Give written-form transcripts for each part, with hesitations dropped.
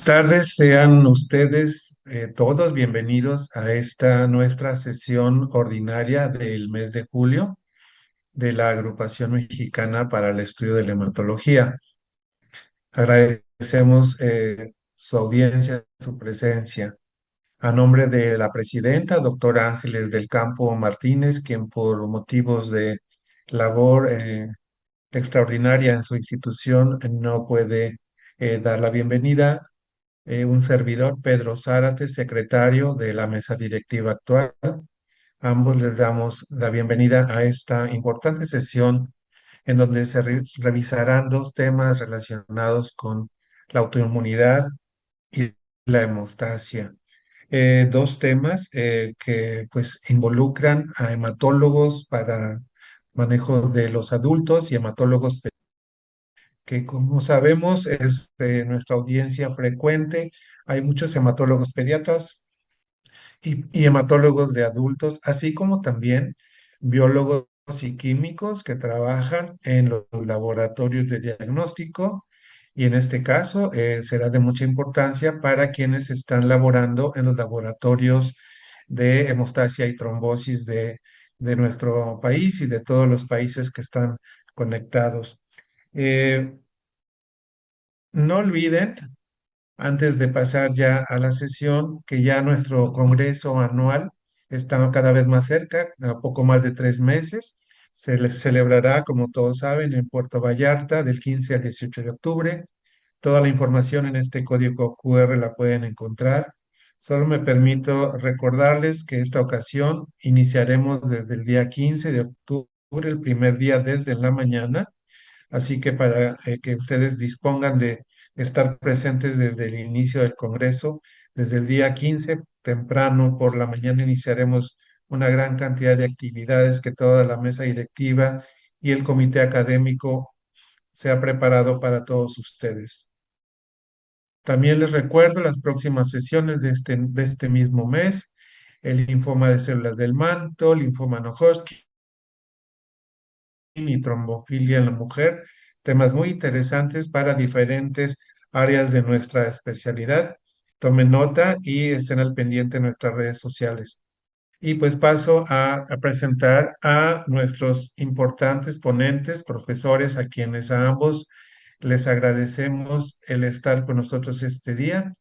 Tardes, sean ustedes todos bienvenidos a esta nuestra sesión ordinaria del mes de julio de la Agrupación Mexicana para el Estudio de la Hematología. Agradecemos su audiencia, su presencia. A nombre de la presidenta, doctora Ángeles del Campo Martínez, quien por motivos de labor extraordinaria en su institución no puede dar la bienvenida, un servidor, Pedro Zárate, secretario de la mesa directiva actual. Ambos les damos la bienvenida a esta importante sesión en donde se revisarán dos temas relacionados con la autoinmunidad y la hemostasia. Dos temas que pues involucran a hematólogos para manejo de los adultos y hematólogos que como sabemos es nuestra audiencia frecuente. Hay muchos hematólogos pediatras y hematólogos de adultos, así como también biólogos y químicos que trabajan en los laboratorios de diagnóstico. Y en este caso será de mucha importancia para quienes están laborando en los laboratorios de hemostasia y trombosis de nuestro país y de todos los países que están conectados. Eh, no olviden, antes de pasar ya a la sesión, que ya nuestro congreso anual está cada vez más cerca, a poco más de 3 meses. Se les celebrará, como todos saben, en Puerto Vallarta del 15 al 18 de octubre. Toda la información en este código QR la pueden encontrar. Solo me permito recordarles que esta ocasión iniciaremos desde el día 15 de octubre, el primer día desde la mañana. Así que para que ustedes dispongan de estar presentes desde el inicio del Congreso, desde el día 15 temprano por la mañana iniciaremos una gran cantidad de actividades que toda la mesa directiva y el comité académico se ha preparado para todos ustedes. También les recuerdo las próximas sesiones de este mismo mes, el linfoma de células del manto, linfoma no Hodgkin y trombofilia en la mujer, temas muy interesantes para diferentes áreas de nuestra especialidad. Tomen nota y estén al pendiente en nuestras redes sociales. Y pues paso a presentar a nuestros importantes ponentes, profesores, a quienes a ambos les agradecemos el estar con nosotros este día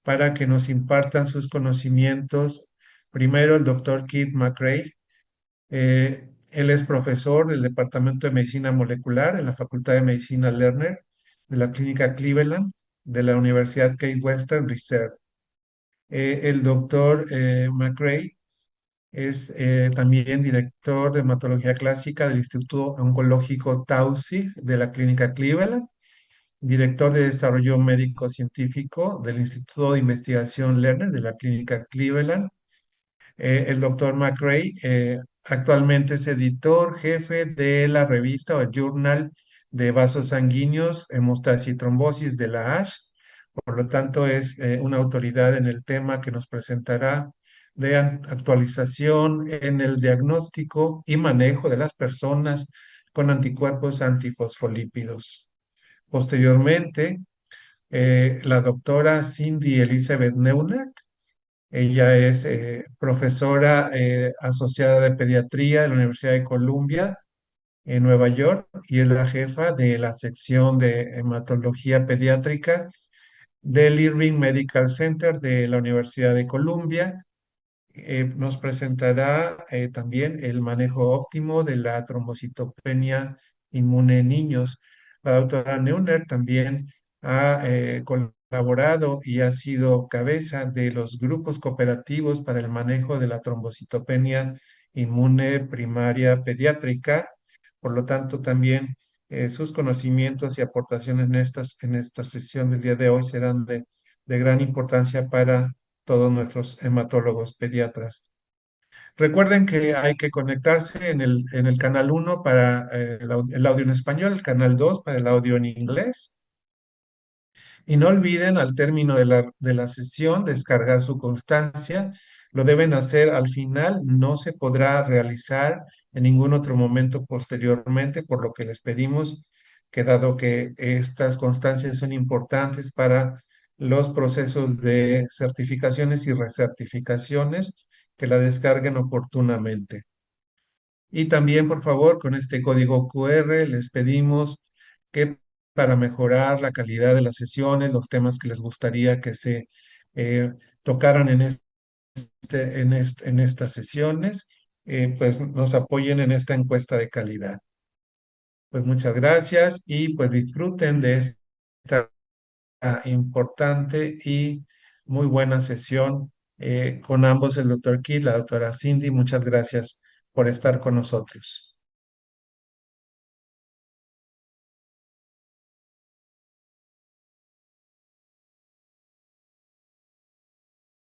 para que nos impartan sus conocimientos. Primero, el doctor Keith McRae. Él es profesor del Departamento de Medicina Molecular en la Facultad de Medicina Lerner de la Clínica Cleveland de la Universidad Case Western Reserve. El doctor McRae es también director de hematología clásica del Instituto Oncológico Taussig de la Clínica Cleveland, director de desarrollo médico científico del Instituto de Investigación Lerner de la Clínica Cleveland. El doctor McRae actualmente es editor jefe de la revista o el Journal de Vasos Sanguíneos, Hemostasia y Trombosis de la ASH. Por lo tanto, es una autoridad en el tema que nos presentará de actualización en el diagnóstico y manejo de las personas con anticuerpos antifosfolípidos. Posteriormente, la doctora Cindy Elizabeth Neuner. Ella es profesora asociada de pediatría de la Universidad de Columbia en Nueva York y es la jefa de la sección de hematología pediátrica del Irving Medical Center de la Universidad de Columbia. Nos presentará también el manejo óptimo de la trombocitopenia inmune en niños. La doctora Neuner también ha colaborado y ha sido cabeza de los grupos cooperativos para el manejo de la trombocitopenia inmune primaria pediátrica. Por lo tanto, también sus conocimientos y aportaciones en esta sesión del día de hoy serán de gran importancia para todos nuestros hematólogos pediatras. Recuerden que hay que conectarse en el canal 1 para el audio en español, el canal 2 para el audio en inglés. Y no olviden al término de la sesión descargar su constancia. Lo deben hacer al final, no se podrá realizar en ningún otro momento posteriormente, por lo que les pedimos que dado que estas constancias son importantes para los procesos de certificaciones y recertificaciones, que la descarguen oportunamente. Y también, por favor, con este código QR les pedimos que para mejorar la calidad de las sesiones, los temas que les gustaría que se tocaran en estas sesiones, pues nos apoyen en esta encuesta de calidad. Pues muchas gracias y pues disfruten de esta importante y muy buena sesión con ambos, el doctor Keith, la doctora Cindy. Muchas gracias por estar con nosotros.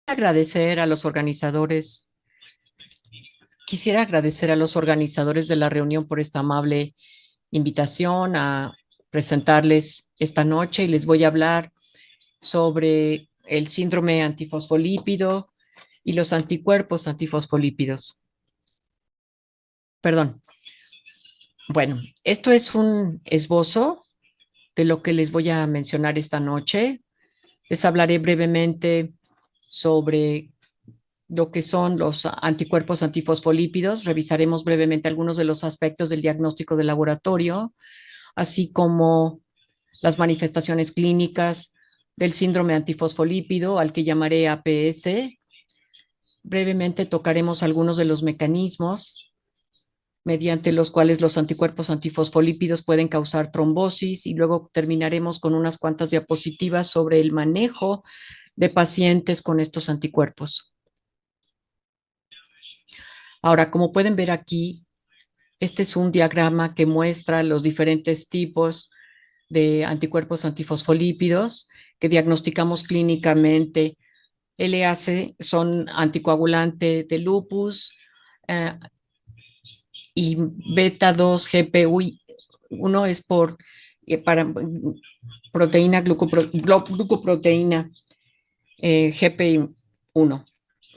Agradecer a los organizadores. Quisiera agradecer a los organizadores de la reunión por esta amable invitación a presentarles esta noche y les voy a hablar sobre el síndrome antifosfolípido y los anticuerpos antifosfolípidos. Perdón. Bueno, esto es un esbozo de lo que les voy a mencionar esta noche. Les hablaré brevemente sobre lo que son los anticuerpos antifosfolípidos. Revisaremos brevemente algunos de los aspectos del diagnóstico de laboratorio, así como las manifestaciones clínicas del síndrome antifosfolípido, al que llamaré APS. Brevemente tocaremos algunos de los mecanismos mediante los cuales los anticuerpos antifosfolípidos pueden causar trombosis y luego terminaremos con unas cuantas diapositivas sobre el manejo de pacientes con estos anticuerpos. Ahora, como pueden ver aquí, este es un diagrama que muestra los diferentes tipos de anticuerpos antifosfolípidos que diagnosticamos clínicamente. LAC son anticoagulante de lupus eh, y beta 2 GPU1 es para proteína glucoproteína GPI1.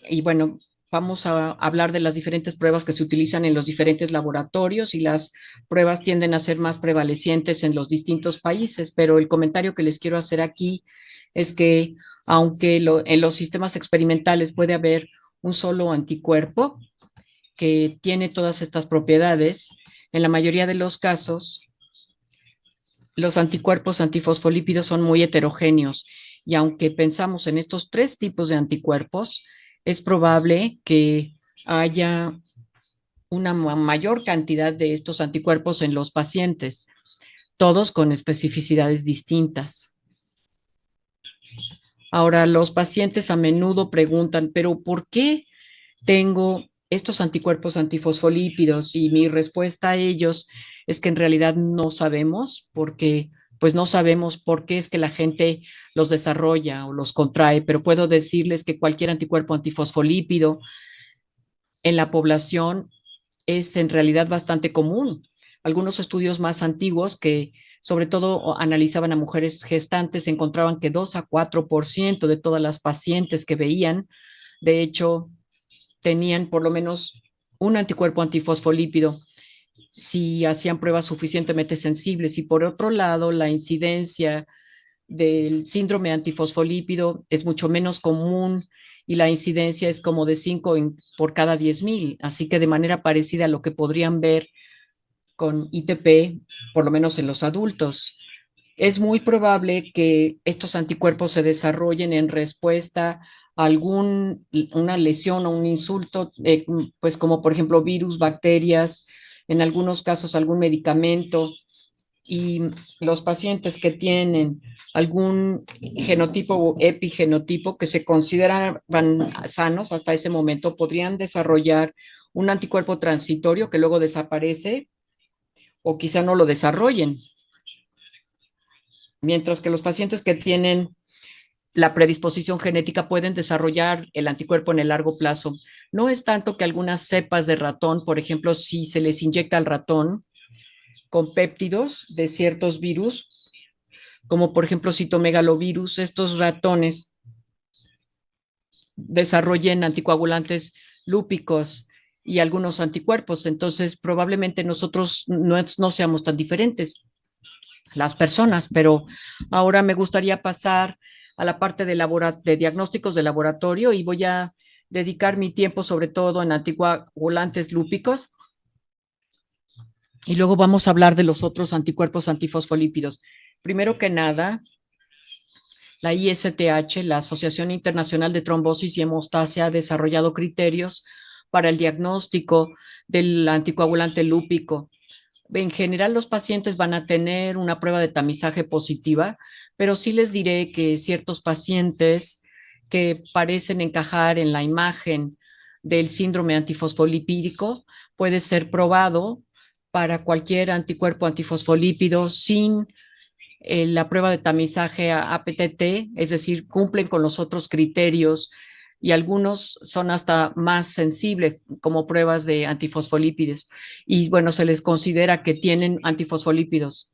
Y bueno, vamos a hablar de las diferentes pruebas que se utilizan en los diferentes laboratorios y las pruebas tienden a ser más prevalecientes en los distintos países, pero el comentario que les quiero hacer aquí es que aunque en los sistemas experimentales puede haber un solo anticuerpo que tiene todas estas propiedades, en la mayoría de los casos los anticuerpos antifosfolípidos son muy heterogéneos y aunque pensamos en estos tres tipos de anticuerpos, es probable que haya una mayor cantidad de estos anticuerpos en los pacientes, todos con especificidades distintas. Ahora, los pacientes a menudo preguntan, pero ¿por qué tengo estos anticuerpos antifosfolípidos? Y mi respuesta a ellos es que en realidad no sabemos, porque pues no sabemos por qué es que la gente los desarrolla o los contrae, pero puedo decirles que cualquier anticuerpo antifosfolípido en la población es en realidad bastante común. Algunos estudios más antiguos que sobre todo analizaban a mujeres gestantes encontraban que 2 a 4% de todas las pacientes que veían, de hecho, tenían por lo menos un anticuerpo antifosfolípido si hacían pruebas suficientemente sensibles. Y por otro lado, la incidencia del síndrome antifosfolípido es mucho menos común y la incidencia es como de 5 por cada 10,000. Así que de manera parecida a lo que podrían ver con ITP, por lo menos en los adultos. Es muy probable que estos anticuerpos se desarrollen en respuesta a una lesión o un insulto, pues como por ejemplo virus, bacterias, en algunos casos algún medicamento, y los pacientes que tienen algún genotipo o epigenotipo que se consideraban sanos hasta ese momento podrían desarrollar un anticuerpo transitorio que luego desaparece o quizá no lo desarrollen. Mientras que los pacientes que tienen la predisposición genética pueden desarrollar el anticuerpo en el largo plazo. No es tanto que algunas cepas de ratón, por ejemplo, si se les inyecta al ratón con péptidos de ciertos virus, como por ejemplo citomegalovirus, estos ratones desarrollen anticoagulantes lúpicos y algunos anticuerpos. Entonces, probablemente nosotros no seamos tan diferentes las personas, pero ahora me gustaría pasar a la parte de diagnósticos de laboratorio y voy a dedicar mi tiempo sobre todo en anticoagulantes lúpicos y luego vamos a hablar de los otros anticuerpos antifosfolípidos. Primero que nada, la ISTH, la Asociación Internacional de Trombosis y Hemostasia, ha desarrollado criterios para el diagnóstico del anticoagulante lúpico. En general, los pacientes van a tener una prueba de tamizaje positiva, pero sí les diré que ciertos pacientes que parecen encajar en la imagen del síndrome antifosfolipídico puede ser probado para cualquier anticuerpo antifosfolípido sin la prueba de tamizaje APTT, es decir, cumplen con los otros criterios y algunos son hasta más sensibles como pruebas de antifosfolípidos. Y bueno, se les considera que tienen antifosfolípidos.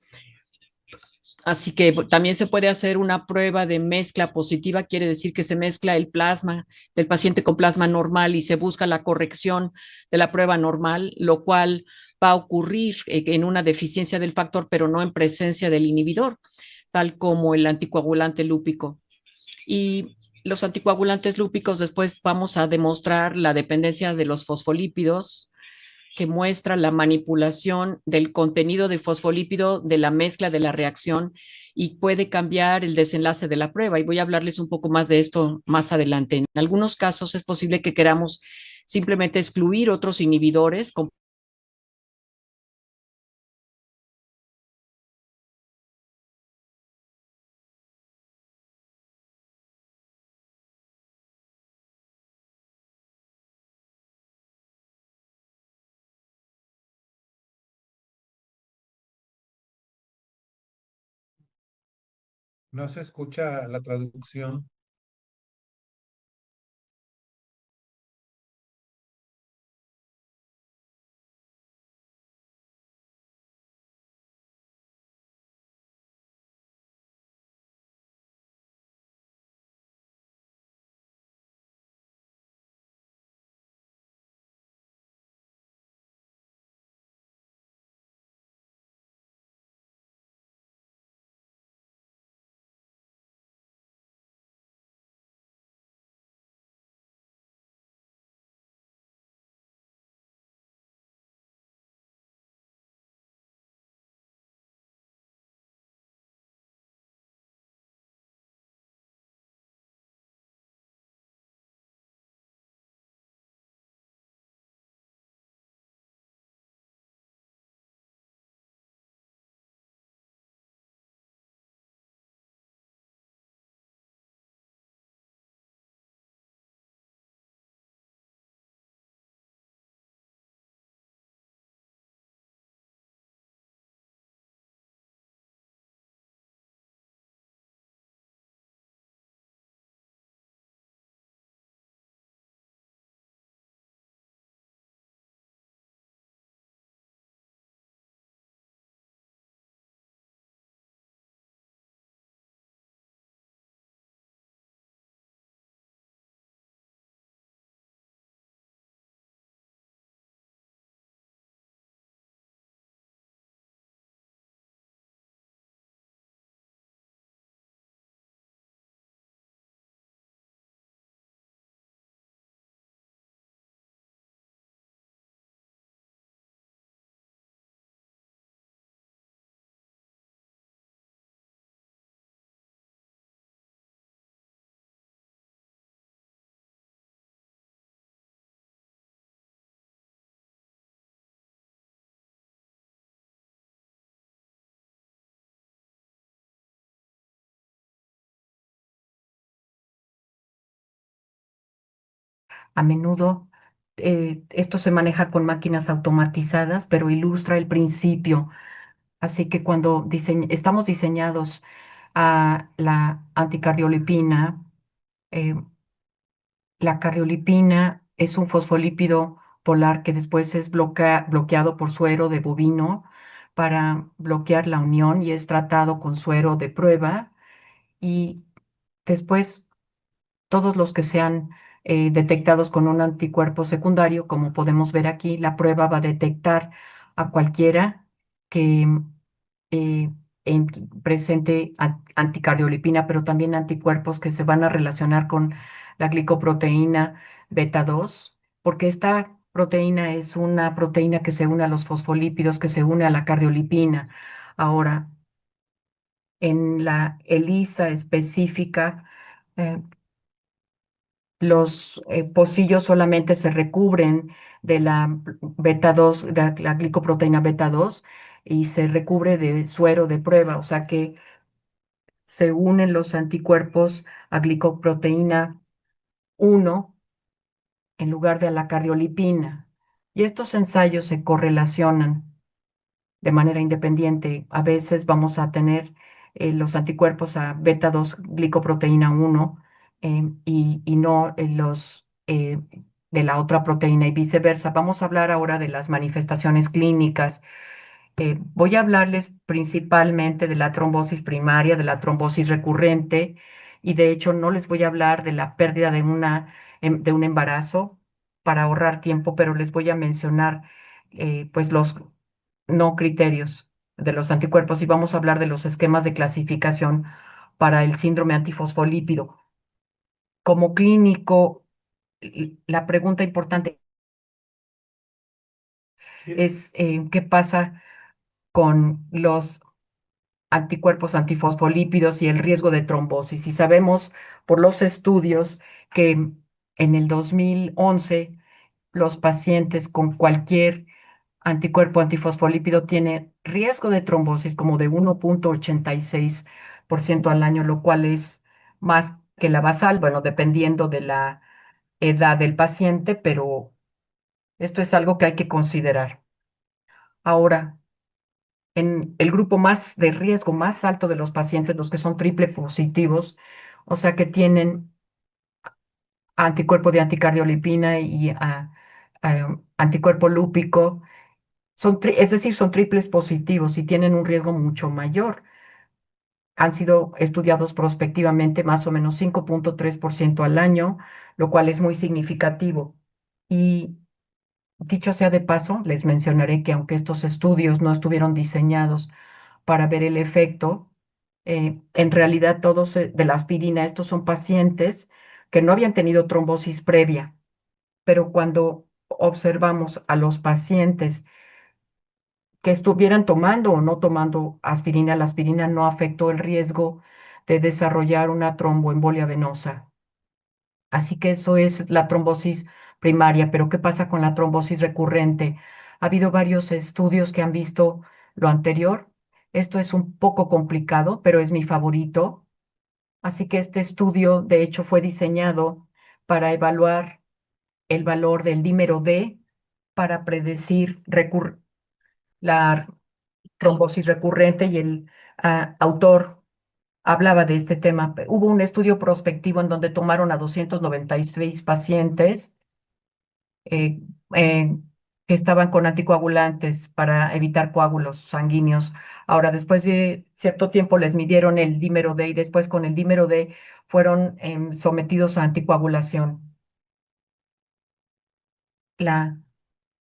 Así que también se puede hacer una prueba de mezcla positiva, quiere decir que se mezcla el plasma del paciente con plasma normal y se busca la corrección de la prueba normal, lo cual va a ocurrir en una deficiencia del factor, pero no en presencia del inhibidor, tal como el anticoagulante lúpico. Y los anticoagulantes lúpicos después vamos a demostrar la dependencia de los fosfolípidos que muestra la manipulación del contenido de fosfolípido de la mezcla de la reacción y puede cambiar el desenlace de la prueba. Y voy a hablarles un poco más de esto más adelante. En algunos casos es posible que queramos simplemente excluir otros inhibidores. No se escucha la traducción. A menudo esto se maneja con máquinas automatizadas, pero ilustra el principio. Así que cuando estamos diseñados a la anticardiolipina, eh, la cardiolipina es un fosfolípido polar que después es bloqueado por suero de bovino para bloquear la unión y es tratado con suero de prueba y después todos los que sean detectados con un anticuerpo secundario, como podemos ver aquí, la prueba va a detectar a cualquiera que eh, presente anticardiolipina, pero también anticuerpos que se van a relacionar con la glicoproteína beta 2, porque esta proteína es una proteína que se une a los fosfolípidos, que se une a la cardiolipina. Ahora, en la ELISA específica, eh, los pocillos solamente se recubren de la beta 2, de la glicoproteína beta 2, y se recubre de suero de prueba, o sea que se unen los anticuerpos a glicoproteína 1 en lugar de a la cardiolipina. Y estos ensayos se correlacionan de manera independiente. A veces vamos a tener los anticuerpos a beta 2 glicoproteína 1 y no los de la otra proteína y viceversa. Vamos a hablar ahora de las manifestaciones clínicas. Voy a hablarles principalmente de la trombosis primaria, de la trombosis recurrente, y de hecho no les voy a hablar de la pérdida de de un embarazo para ahorrar tiempo, pero les voy a mencionar pues los no criterios de los anticuerpos y vamos a hablar de los esquemas de clasificación para el síndrome antifosfolípido. Como clínico, la pregunta importante es ¿qué pasa con los anticuerpos antifosfolípidos y el riesgo de trombosis? Y sabemos por los estudios que en el 2011 los pacientes con cualquier anticuerpo antifosfolípido tienen riesgo de trombosis como de 1,86% al año, lo cual es más que la basal, bueno, dependiendo de la edad del paciente, pero esto es algo que hay que considerar. Ahora, en el grupo más de riesgo más alto de los pacientes, los que son triple positivos, o sea que tienen anticuerpo de anticardiolipina y anticuerpo lúpico, es decir, son triples positivos y tienen un riesgo mucho mayor. Han sido estudiados prospectivamente más o menos 5,3% al año, lo cual es muy significativo. Y dicho sea de paso, les mencionaré que aunque estos estudios no estuvieron diseñados para ver el efecto, en realidad todos de la aspirina, estos son pacientes que no habían tenido trombosis previa, pero cuando observamos a los pacientes que estuvieran tomando o no tomando aspirina, la aspirina no afectó el riesgo de desarrollar una tromboembolia venosa. Así que eso es la trombosis primaria, pero ¿qué pasa con la trombosis recurrente? Ha habido varios estudios que han visto lo anterior. Esto es un poco complicado, pero es mi favorito. Así que este estudio, de hecho, fue diseñado para evaluar el valor del dímero D para predecir la trombosis recurrente y el autor hablaba de este tema. Hubo un estudio prospectivo en donde tomaron a 296 pacientes eh, eh, que estaban con anticoagulantes para evitar coágulos sanguíneos. Ahora, después de cierto tiempo les midieron el dímero D y después con el dímero D fueron sometidos a anticoagulación. La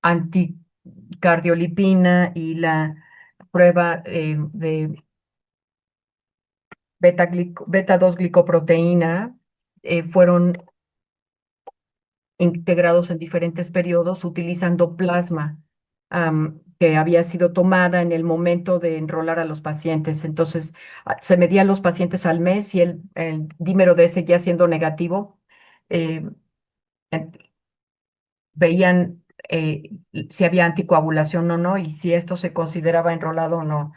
anticardiolipina y la prueba de beta 2 glicoproteína fueron integrados en diferentes periodos utilizando plasma que había sido tomada en el momento de enrolar a los pacientes. Entonces, se medían los pacientes al mes y el dímero D seguía siendo negativo. eh, en- Veían si había anticoagulación o no y si esto se consideraba enrolado o no.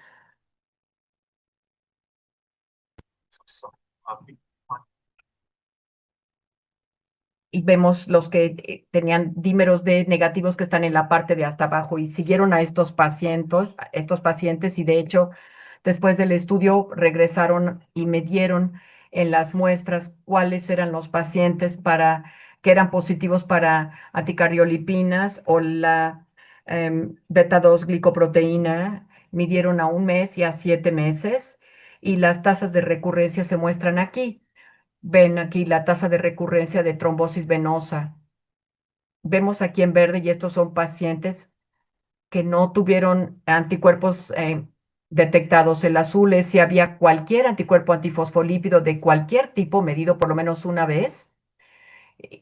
Y vemos los que tenían dímeros D negativos que están en la parte de hasta abajo y siguieron a estos pacientes y de hecho después del estudio regresaron y midieron en las muestras cuáles eran los pacientes que eran positivos para anticardiolipinas o la beta 2 glicoproteína, midieron a un mes y a 7 meses y las tasas de recurrencia se muestran aquí. Ven aquí la tasa de recurrencia de trombosis venosa. Vemos aquí en verde y estos son pacientes que no tuvieron anticuerpos detectados. El azul es si había cualquier anticuerpo antifosfolípido de cualquier tipo medido por lo menos una vez.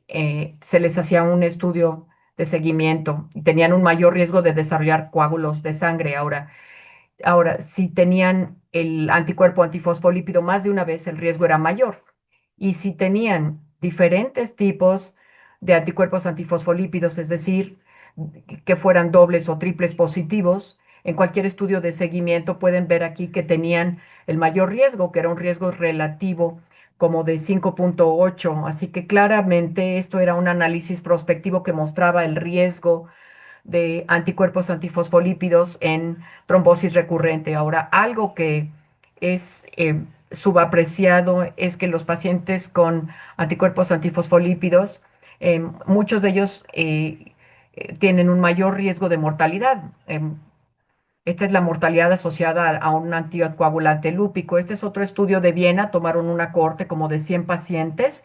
Se les hacía un estudio de seguimiento y tenían un mayor riesgo de desarrollar coágulos de sangre. Ahora, si tenían el anticuerpo antifosfolípido más de una vez, el riesgo era mayor. Y si tenían diferentes tipos de anticuerpos antifosfolípidos, es decir, que fueran dobles o triples positivos, en cualquier estudio de seguimiento pueden ver aquí que tenían el mayor riesgo, que era un riesgo relativo como de 5,8. Así que claramente esto era un análisis prospectivo que mostraba el riesgo de anticuerpos antifosfolípidos en trombosis recurrente. Ahora, algo que es subapreciado es que los pacientes con anticuerpos antifosfolípidos, muchos de ellos tienen un mayor riesgo de mortalidad. Esta es la mortalidad asociada a un anticoagulante lúpico. Este es otro estudio de Viena. Tomaron una cohorte como de 100 pacientes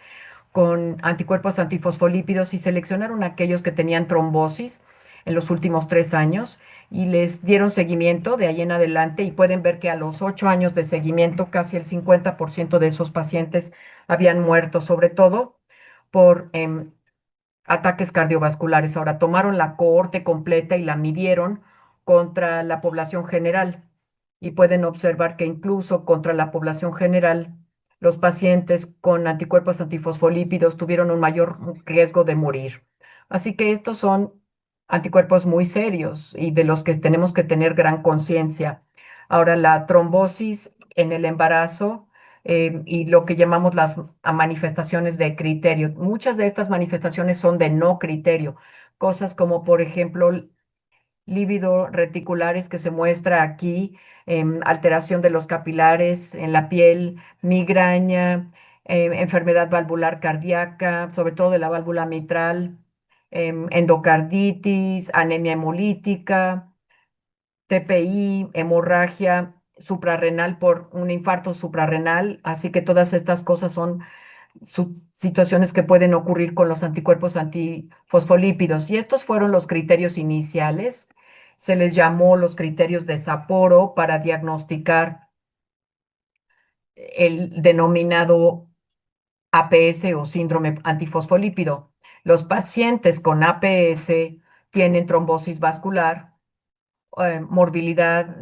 con anticuerpos antifosfolípidos y seleccionaron aquellos que tenían trombosis en los últimos 3 años y les dieron seguimiento de ahí en adelante y pueden ver que a los 8 años de seguimiento casi el 50% de esos pacientes habían muerto, sobre todo por ataques cardiovasculares. Ahora tomaron la cohorte completa y la midieron contra la población general y pueden observar que incluso contra la población general, los pacientes con anticuerpos antifosfolípidos tuvieron un mayor riesgo de morir. Así que estos son anticuerpos muy serios y de los que tenemos que tener gran conciencia. Ahora, la trombosis en el embarazo y lo que llamamos las manifestaciones de criterio. Muchas de estas manifestaciones son de no criterio, cosas como, por ejemplo, lívido reticulares que se muestra aquí, alteración de los capilares en la piel, migraña, enfermedad valvular cardíaca, sobre todo de la válvula mitral, endocarditis, anemia hemolítica, TPI, hemorragia suprarrenal por un infarto suprarrenal. Así que todas estas cosas son situaciones que pueden ocurrir con los anticuerpos antifosfolípidos. Y estos fueron los criterios iniciales. Se les llamó los criterios de Sapporo para diagnosticar el denominado APS o síndrome antifosfolípido. Los pacientes con APS tienen trombosis vascular, morbilidad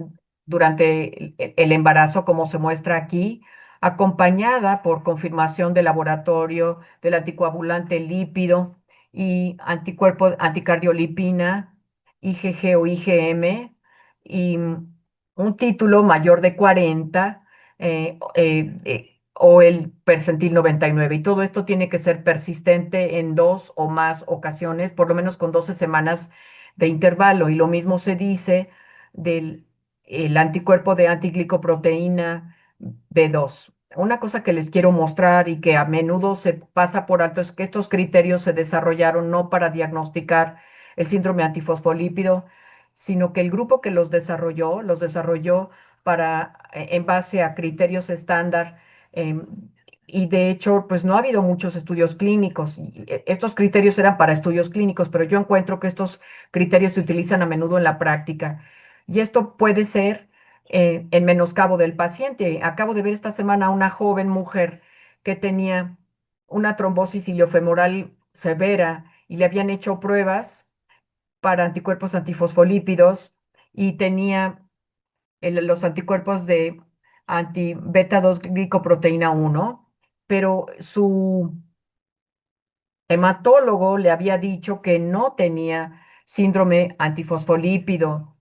durante el embarazo, como se muestra aquí, acompañada por confirmación de laboratorio del anticoagulante lípido y anticuerpo anticardiolipina, IgG o IgM, y un título mayor de 40 o el percentil 99. Y todo esto tiene que ser persistente en 2 o más ocasiones, por lo menos con 12 semanas de intervalo. Y lo mismo se dice del el anticuerpo de antiglicoproteína B2. Una cosa que les quiero mostrar y que a menudo se pasa por alto es que estos criterios se desarrollaron no para diagnosticar el síndrome antifosfolípido, sino que el grupo que los desarrolló para, en base a criterios estándar. em, y de hecho, pues no ha habido muchos estudios clínicos. Estos criterios eran para estudios clínicos, pero yo encuentro que estos criterios se utilizan a menudo en la práctica. Y esto puede ser en menoscabo del paciente. Acabo de ver esta semana a una joven mujer que tenía una trombosis iliofemoral severa y le habían hecho pruebas para anticuerpos antifosfolípidos y tenía los anticuerpos de anti-beta 2 glicoproteína 1, pero su hematólogo le había dicho que no tenía síndrome antifosfolípido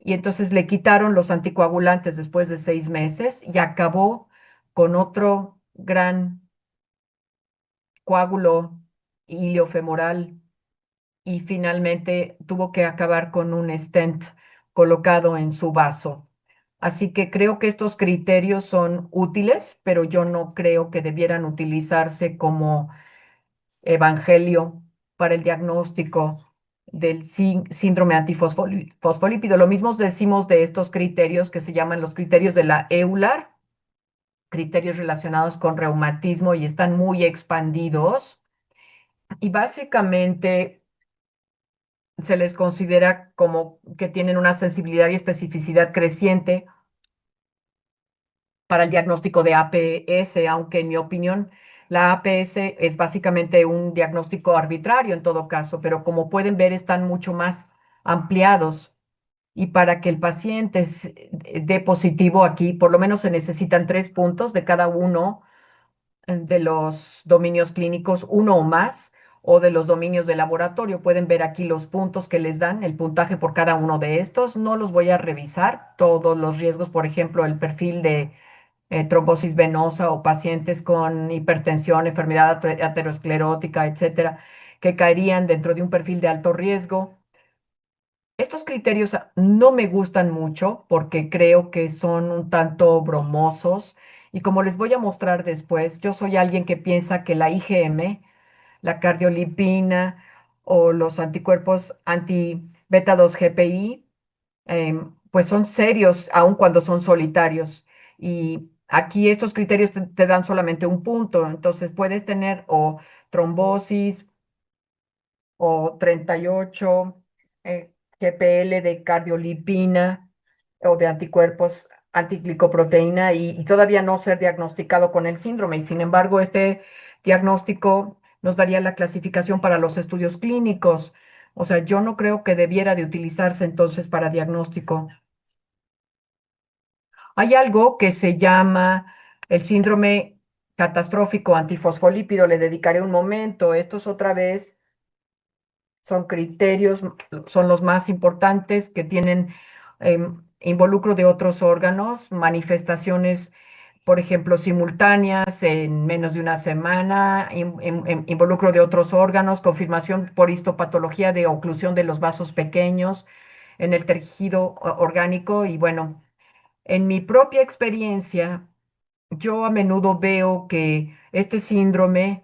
y entonces le quitaron los anticoagulantes después de 6 meses y acabó con otro gran coágulo iliofemoral y finalmente tuvo que acabar con un stent colocado en su vaso. Así que creo que estos criterios son útiles, pero yo no creo que debieran utilizarse como evangelio para el diagnóstico del síndrome antifosfolípido. Lo mismo decimos de estos criterios que se llaman los criterios de la EULAR, criterios relacionados con reumatismo y están muy expandidos. Y básicamente se les considera como que tienen una sensibilidad y especificidad creciente para el diagnóstico de APS, aunque en mi opinión la APS es básicamente un diagnóstico arbitrario en todo caso, pero como pueden ver están mucho más ampliados y para que el paciente dé positivo aquí, por lo menos se necesitan 3 puntos de cada uno de los dominios clínicos, uno o más, o de los dominios de laboratorio. Pueden ver aquí los puntos que les dan, el puntaje por cada uno de estos. No los voy a revisar, todos los riesgos, por ejemplo, el perfil de trombosis venosa o pacientes con hipertensión, enfermedad aterosclerótica, etcétera, que caerían dentro de un perfil de alto riesgo. Estos criterios no me gustan mucho porque creo que son un tanto bromosos y como les voy a mostrar después, yo soy alguien que piensa que la IgM, la cardiolipina o los anticuerpos anti-beta 2 GPI, pues son serios aun cuando son solitarios. Y aquí estos criterios te dan solamente un punto, entonces puedes tener o trombosis o 38 GPL de cardiolipina o de anticuerpos antiglicoproteína y todavía no ser diagnosticado con el síndrome. Y sin embargo, este diagnóstico nos daría la clasificación para los estudios clínicos. O sea, yo no creo que debiera de utilizarse entonces para diagnóstico. Hay algo que se llama el síndrome catastrófico antifosfolípido. Le dedicaré un momento. Estos otra vez son criterios, son los más importantes que tienen involucro de otros órganos, manifestaciones, por ejemplo, simultáneas en menos de una semana, involucro de otros órganos, confirmación por histopatología de oclusión de los vasos pequeños en el tejido orgánico. Y bueno, en mi propia experiencia, yo a menudo veo que este síndrome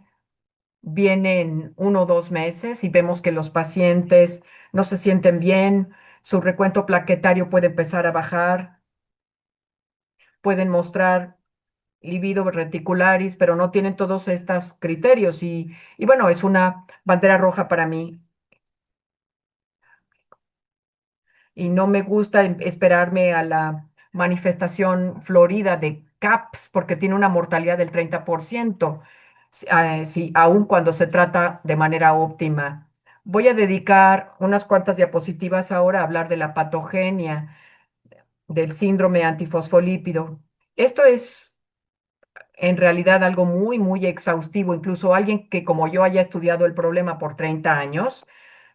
viene en 1 o 2 meses y vemos que los pacientes no se sienten bien, su recuento plaquetario puede empezar a bajar, pueden mostrar libido reticularis, pero no tienen todos estos criterios y bueno, es una bandera roja para mí. Y no me gusta esperarme a la manifestación florida de CAPS porque tiene una mortalidad del 30%, sí, aun cuando se trata de manera óptima. Voy a dedicar unas cuantas diapositivas ahora a hablar de la patogenia del síndrome antifosfolípido. Esto es en realidad algo muy, muy exhaustivo. Incluso alguien que como yo haya estudiado el problema por 30 años,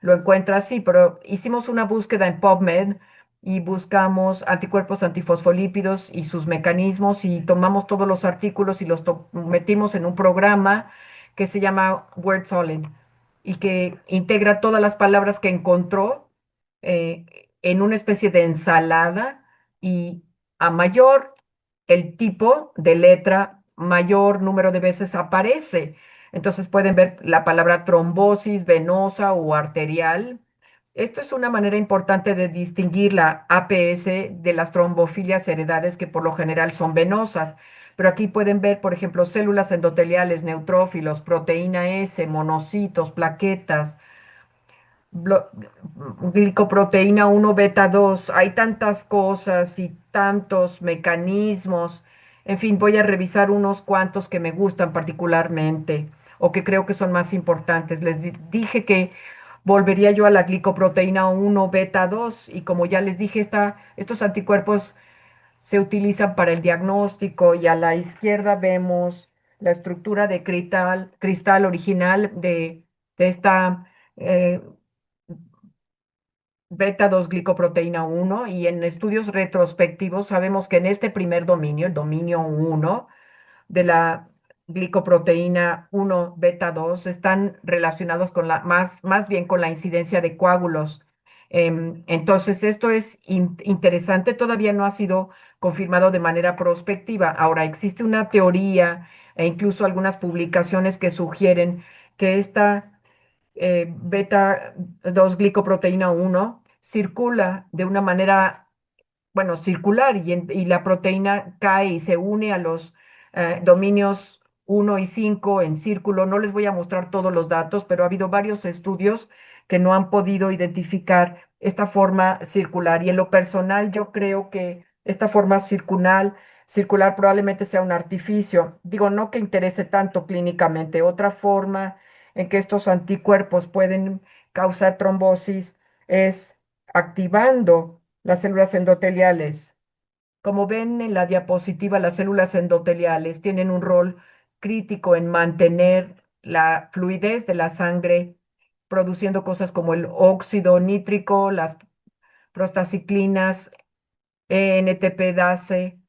lo encuentra así, pero hicimos una búsqueda en PubMed y buscamos anticuerpos antifosfolípidos y sus mecanismos y tomamos todos los artículos y los metimos en un programa que se llama WordSolid y que integra todas las palabras que encontró en una especie de ensalada y a mayor el tipo de letra, mayor número de veces aparece. Entonces pueden ver la palabra trombosis venosa o arterial. Esto es una manera importante de distinguir la APS de las trombofilias heredades que por lo general son venosas. Pero aquí pueden ver, por ejemplo, células endoteliales, neutrófilos, proteína S, monocitos, plaquetas, glicoproteína 1 beta 2. Hay tantas cosas y tantos mecanismos. En fin, voy a revisar unos cuantos que me gustan particularmente o que creo que son más importantes. Les dije que volvería yo a la glicoproteína 1 beta 2 y como ya les dije, estos anticuerpos se utilizan para el diagnóstico y a la izquierda vemos la estructura de cristal original de esta eh, beta 2 glicoproteína 1 y en estudios retrospectivos sabemos que en este primer dominio, el dominio 1 de la glicoproteína 1 beta 2 están relacionados con más bien con la incidencia de coágulos. Entonces, esto es interesante, todavía no ha sido confirmado de manera prospectiva. Ahora, existe una teoría e incluso algunas publicaciones que sugieren que esta beta 2 glicoproteína 1 circula de una manera, bueno, circular y la proteína cae y se une a los dominios 1 y 5 en círculo. No les voy a mostrar todos los datos, pero ha habido varios estudios que no han podido identificar esta forma circular. Y en lo personal, yo creo que esta forma circular circular probablemente sea un artificio. Digo, no que interese tanto clínicamente. Otra forma en que estos anticuerpos pueden causar trombosis es activando las células endoteliales. Como ven en la diapositiva, las células endoteliales tienen un rol crítico en mantener la fluidez de la sangre, produciendo cosas como el óxido nítrico, las prostaciclinas, NTP-dase,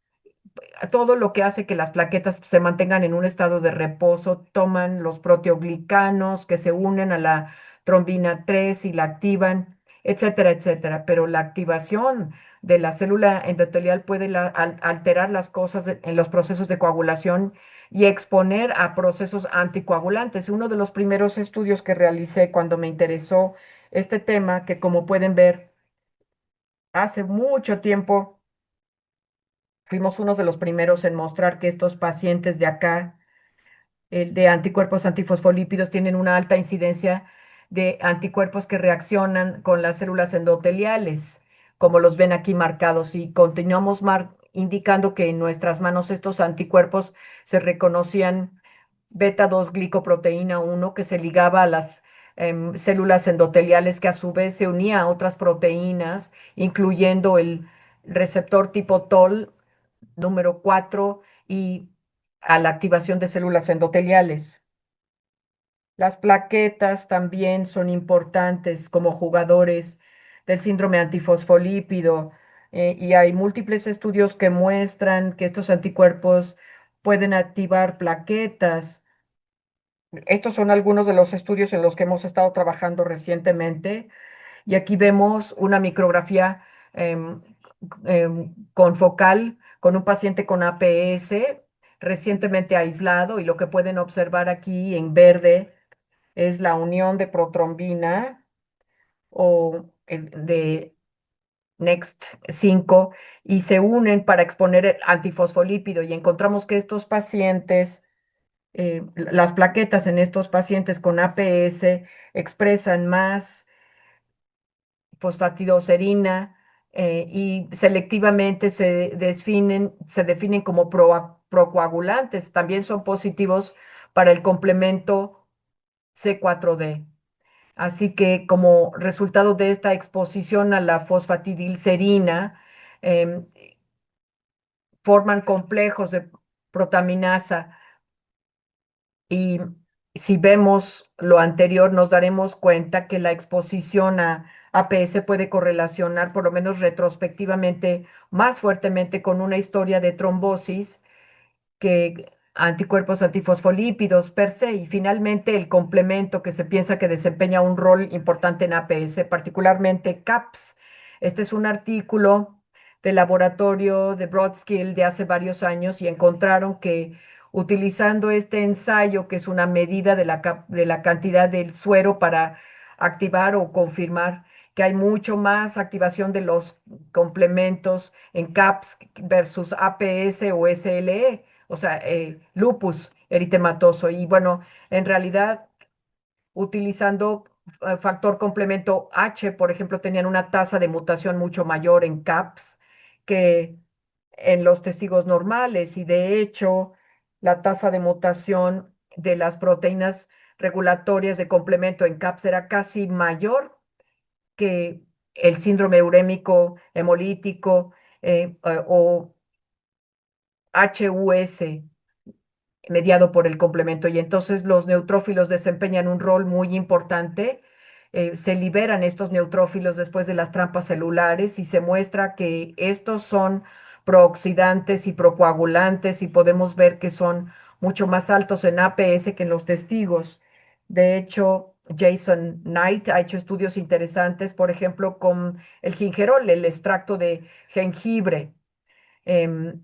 todo lo que hace que las plaquetas se mantengan en un estado de reposo, toman los proteoglicanos que se unen a la trombina 3 y la activan, etcétera, etcétera. Pero la activación de la célula endotelial puede alterar las cosas en los procesos de coagulación y exponer a procesos anticoagulantes. Uno de los primeros estudios que realicé cuando me interesó este tema, que como pueden ver, hace mucho tiempo fuimos unos de los primeros en mostrar que estos pacientes de acá, el de anticuerpos antifosfolípidos, tienen una alta incidencia de anticuerpos que reaccionan con las células endoteliales, como los ven aquí marcados, y continuamos indicando que en nuestras manos estos anticuerpos se reconocían beta 2 glicoproteína 1 que se ligaba a las células endoteliales que a su vez se unía a otras proteínas, incluyendo el receptor tipo TOL número 4 y a la activación de células endoteliales. Las plaquetas también son importantes como jugadores del síndrome antifosfolípido, y hay múltiples estudios que muestran que estos anticuerpos pueden activar plaquetas. Estos son algunos de los estudios en los que hemos estado trabajando recientemente. Y aquí vemos una micrografía confocal con un paciente con APS recientemente aislado, y lo que pueden observar aquí en verde es la unión de protrombina o de Next 5, y se unen para exponer el antifosfolípido, y encontramos que estos pacientes, las plaquetas en estos pacientes con APS expresan más fosfatidocerina, y selectivamente se definen como procoagulantes. También son positivos para el complemento C4D. Así que como resultado de esta exposición a la fosfatidilcerina, em, forman complejos de protaminasa, y si vemos lo anterior, nos daremos cuenta que la exposición a APS puede correlacionar, por lo menos retrospectivamente, más fuertemente con una historia de trombosis que anticuerpos antifosfolípidos per se. Y finalmente el complemento que se piensa que desempeña un rol importante en APS, particularmente CAPS. Este es un artículo del laboratorio de Broadskill de hace varios años, y encontraron que utilizando este ensayo, que es una medida de la cantidad del suero para activar o confirmar que hay mucho más activación de los complementos en CAPS versus APS o SLE, o sea, lupus eritematoso. Y bueno, en realidad, utilizando factor complemento H, por ejemplo, tenían una tasa de mutación mucho mayor en CAPS que en los testigos normales. Y de hecho, la tasa de mutación de las proteínas regulatorias de complemento en CAPS era casi mayor que el síndrome urémico hemolítico, o HUS mediado por el complemento. Y entonces los neutrófilos desempeñan un rol muy importante. Se liberan estos neutrófilos después de las trampas celulares, y se muestra que estos son prooxidantes y procoagulantes, y podemos ver que son mucho más altos en APS que en los testigos. De hecho, Jason Knight ha hecho estudios interesantes, por ejemplo, con el gingerol, el extracto de jengibre. em,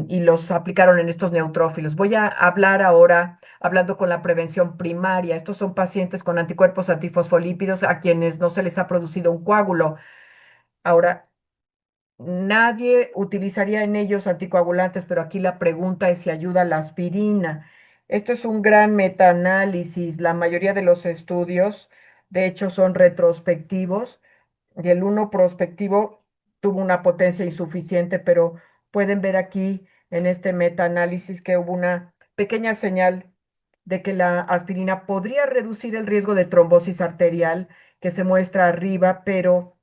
y los aplicaron en estos neutrófilos. Voy a hablar ahora, hablando con la prevención primaria. Estos son pacientes con anticuerpos antifosfolípidos a quienes no se les ha producido un coágulo. Ahora, nadie utilizaría en ellos anticoagulantes, pero aquí la pregunta es si ayuda la aspirina. Esto es un gran metaanálisis. La mayoría de los estudios, de hecho, son retrospectivos, y el uno prospectivo tuvo una potencia insuficiente, pero pueden ver aquí en este metaanálisis que hubo una pequeña señal de que la aspirina podría reducir el riesgo de trombosis arterial que se muestra arriba, pero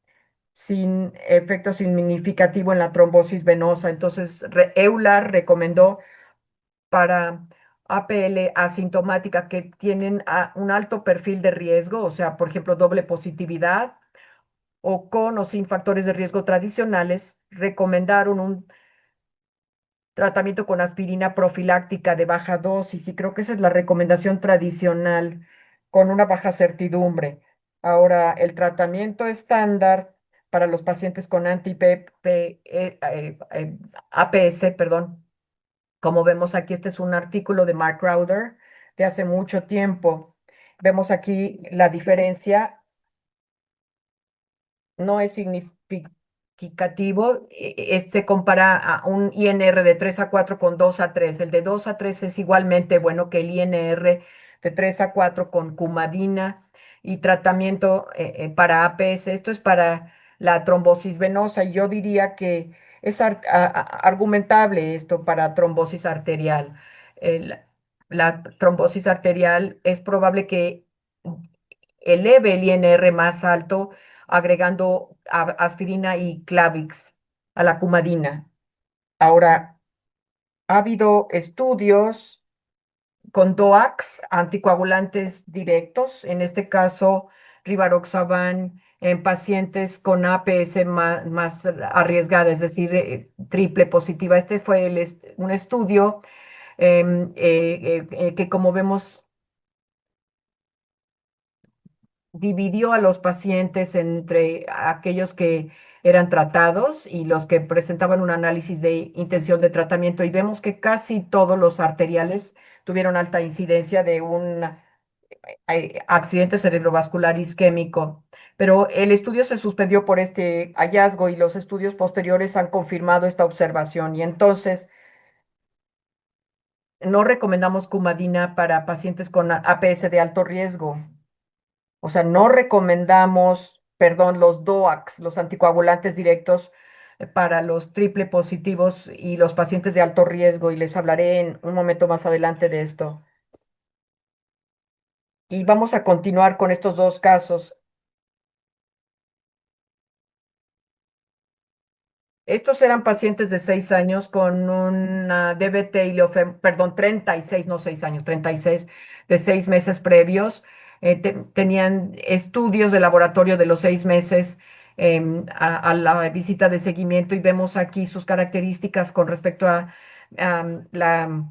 sin efecto significativo en la trombosis venosa. Entonces, Euler recomendó para APL asintomática que tienen un alto perfil de riesgo, o sea, por ejemplo, doble positividad o con o sin factores de riesgo tradicionales, recomendaron un tratamiento con aspirina profiláctica de baja dosis y creo que esa es la recomendación tradicional con una baja certidumbre. Ahora, el tratamiento estándar para los pacientes con APS, perdón, como vemos aquí, este es un artículo de Mark Crowder de hace mucho tiempo. Vemos aquí la diferencia no es significativo. Se compara a un INR de 3 a 4 con 2 a 3. El de 2 a 3 es igualmente bueno que el INR de 3 a 4 con cumadina y tratamiento para APS. Esto es para la trombosis venosa y yo diría que es argumentable esto para trombosis arterial. El- la trombosis arterial es probable que eleve el INR más alto agregando aspirina y Clavix a la cumadina. Ahora, ha habido estudios con DOACs, anticoagulantes directos, en este caso rivaroxaban en pacientes con APS más arriesgada, es decir, triple positiva. Este fue un estudio que, como vemos, dividió a los pacientes entre aquellos que eran tratados y los que presentaban un análisis de intención de tratamiento y vemos que casi todos los arteriales tuvieron alta incidencia de un accidente cerebrovascular isquémico. Pero el estudio se suspendió por este hallazgo y los estudios posteriores han confirmado esta observación y entonces no recomendamos cumadina para pacientes con APS de alto riesgo. O sea, no recomendamos, perdón, los DOACs, los anticoagulantes directos para los triple positivos y los pacientes de alto riesgo, y les hablaré en un momento más adelante de esto. Y vamos a continuar con estos dos casos. Estos eran pacientes de 6 años con una DVT perdón, 36, no 6 años, 36 de 6 meses previos. Tenían estudios de laboratorio de los 6 meses a la visita de seguimiento y vemos aquí sus características con respecto a la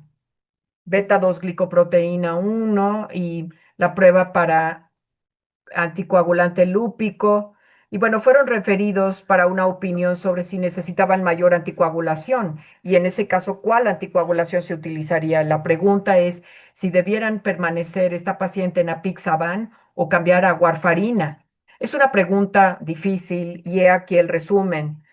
beta 2 glicoproteína 1 y la prueba para anticoagulante lúpico. Y bueno, fueron referidos para una opinión sobre si necesitaban mayor anticoagulación y en ese caso, ¿cuál anticoagulación se utilizaría? La pregunta es si debieran permanecer esta paciente en apixaban o cambiar a warfarina. Es una pregunta difícil y he aquí el resumen.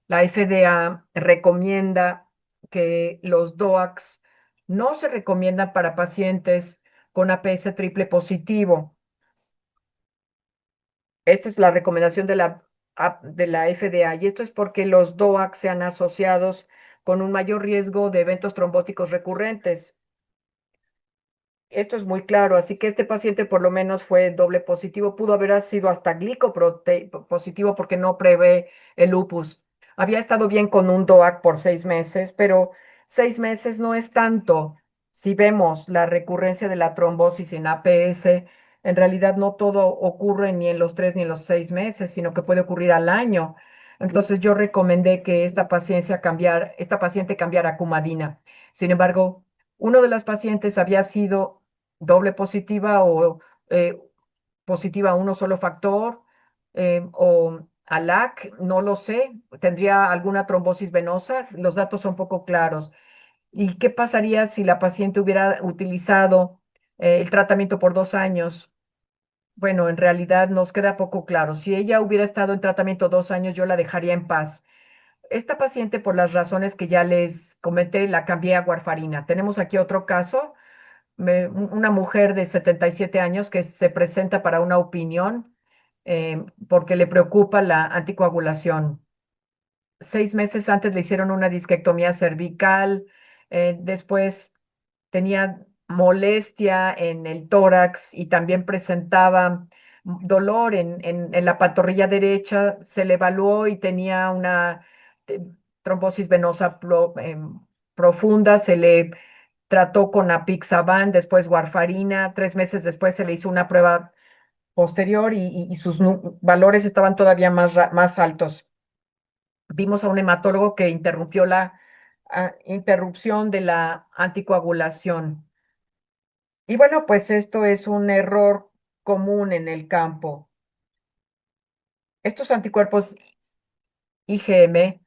La FDA recomienda que los DOACs no se recomiendan para pacientes con APS triple positivo. Esta es la recomendación de la FDA y esto es porque los DOAC se han asociados con un mayor riesgo de eventos trombóticos recurrentes. Esto es muy claro, así que este paciente por lo menos fue doble positivo, pudo haber sido hasta positivo porque no prevé el lupus. Había estado bien con un DOAC por 6 meses, pero 6 meses no es tanto. Si vemos la recurrencia de la trombosis en APS, en realidad no todo ocurre ni en los 3 ni en los 6 meses, sino que puede ocurrir al año. Entonces yo recomendé que esta paciente cambiara a cumadina. Sin embargo, uno de las pacientes había sido doble positiva o eh, positiva a uno solo factor o ALAC, no lo sé, tendría alguna trombosis venosa, los datos son poco claros. ¿Y qué pasaría si la paciente hubiera utilizado el tratamiento por 2 años? Bueno, en realidad nos queda poco claro. Si ella hubiera estado en tratamiento 2 años, yo la dejaría en paz. Esta paciente, por las razones que ya les comenté, la cambié a warfarina. Tenemos aquí otro caso una mujer de 77 años que se presenta para una opinión porque le preocupa la anticoagulación. 6 meses antes le hicieron una disquectomía cervical, después tenía molestia en el tórax y también presentaba dolor en la pantorrilla derecha. Se le evaluó y tenía una eh, trombosis venosa profunda. Se le trató con apixaban, después warfarina. 3 meses después se le hizo una prueba posterior y sus valores estaban todavía más altos. Vimos a un hematólogo que interrumpió la interrupción de la anticoagulación. Y bueno, pues esto es un error común en el campo. Estos anticuerpos IgM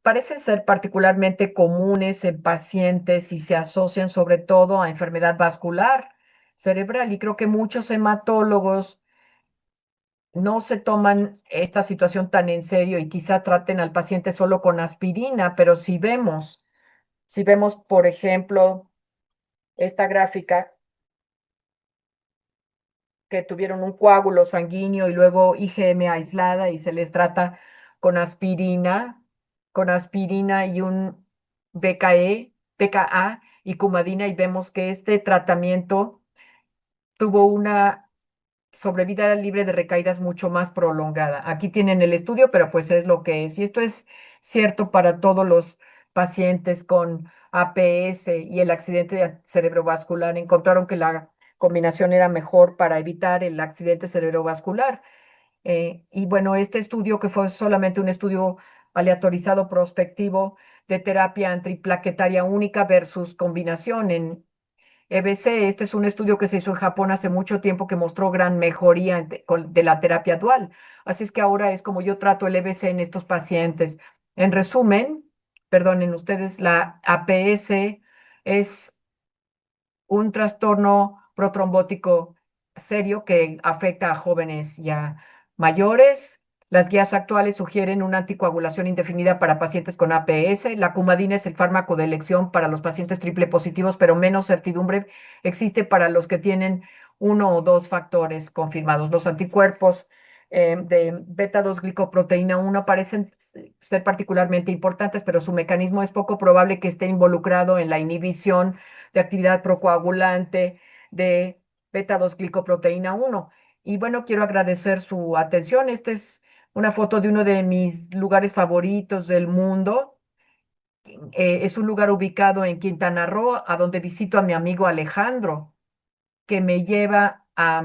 parecen ser particularmente comunes en pacientes y se asocian sobre todo a enfermedad vascular cerebral. Y creo que muchos hematólogos no se toman esta situación tan en serio y quizá traten al paciente solo con aspirina, pero si vemos, por ejemplo, esta gráfica que tuvieron un coágulo sanguíneo y luego IgM aislada y se les trata con aspirina, y un PKA y cumadina, y vemos que este tratamiento tuvo una sobrevida libre de recaídas mucho más prolongada. Aquí tienen el estudio, pero pues es lo que es. Y esto es cierto para todos los pacientes con APS y el accidente cerebrovascular. Encontraron que la combinación era mejor para evitar el accidente cerebrovascular. Y bueno, este estudio, que fue solamente un estudio aleatorizado prospectivo de terapia antiplaquetaria única versus combinación en EBC. Este es un estudio que se hizo en Japón hace mucho tiempo que mostró gran mejoría de la terapia dual. Así es que ahora es como yo trato el EBC en estos pacientes. En resumen, perdonen ustedes, la APS es un trastorno protrombótico serio que afecta a jóvenes y a mayores. Las guías actuales sugieren una anticoagulación indefinida para pacientes con APS. La cumadina es el fármaco de elección para los pacientes triple positivos, pero menos certidumbre existe para los que tienen uno o dos factores confirmados. Los anticuerpos de beta 2 glicoproteína 1 parecen ser particularmente importantes, pero su mecanismo es poco probable que esté involucrado en la inhibición de actividad procoagulante de beta 2 glicoproteína 1. Y bueno, quiero agradecer su atención. Esta es una foto de uno de mis lugares favoritos del mundo. Es un lugar ubicado en Quintana Roo, a donde visito a mi amigo Alejandro, que me lleva a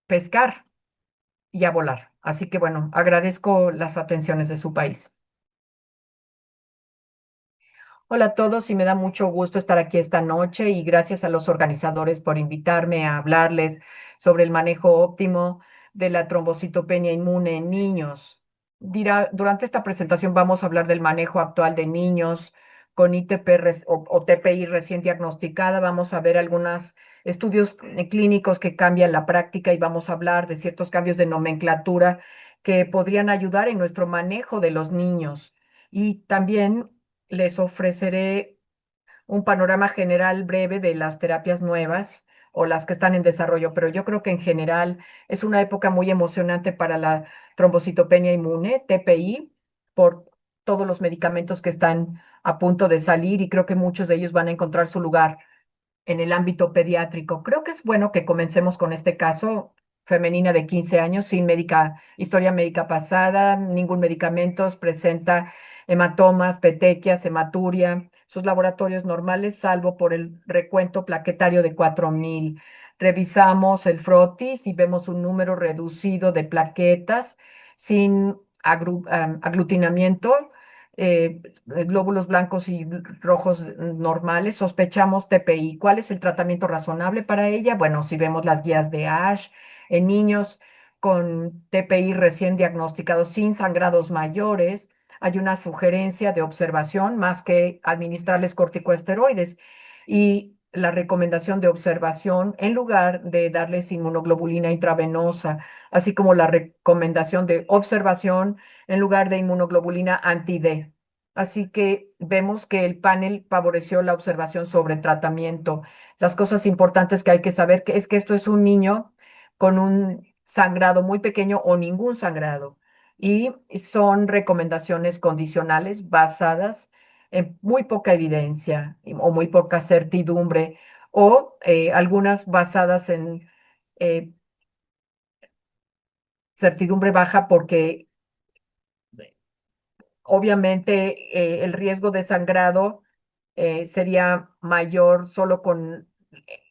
pescar y a volar. Así que bueno, agradezco las atenciones de su país. Hola a todos y me da mucho gusto estar aquí esta noche y gracias a los organizadores por invitarme a hablarles sobre el manejo óptimo de la trombocitopenia inmune en niños. Durante esta presentación vamos a hablar del manejo actual de niños con ITP o TPI recién diagnosticada. Vamos a ver algunos estudios clínicos que cambian la práctica y vamos a hablar de ciertos cambios de nomenclatura que podrían ayudar en nuestro manejo de los niños. Y también les ofreceré un panorama general breve de las terapias nuevas o las que están en desarrollo, pero yo creo que en general es una época muy emocionante para la trombocitopenia inmune, TPI, por todos los medicamentos que están a punto de salir y creo que muchos de ellos van a encontrar su lugar en el ámbito pediátrico. Creo que es bueno que comencemos con este caso, femenina de 15 años, sin historia médica pasada, ningún medicamento, presenta hematomas, petequias, hematuria, sus laboratorios normales, salvo por el recuento plaquetario de 4,000. Revisamos el frotis y vemos un número reducido de plaquetas sin aglutinamiento, glóbulos blancos y rojos normales. Sospechamos TPI. ¿Cuál es el tratamiento razonable para ella? Bueno, si vemos las guías de ASH en niños con TPI recién diagnosticados sin sangrados mayores, hay una sugerencia de observación más que administrarles corticosteroides y la recomendación de observación en lugar de darles inmunoglobulina intravenosa, así como la recomendación de observación en lugar de inmunoglobulina anti-D. Así que vemos que el panel favoreció la observación sobre tratamiento. Las cosas importantes que hay que saber es que esto es un niño con un sangrado muy pequeño o ningún sangrado. y son recomendaciones condicionales basadas en muy poca evidencia o muy poca certidumbre o algunas basadas en eh, certidumbre baja porque obviamente el riesgo de sangrado sería mayor solo con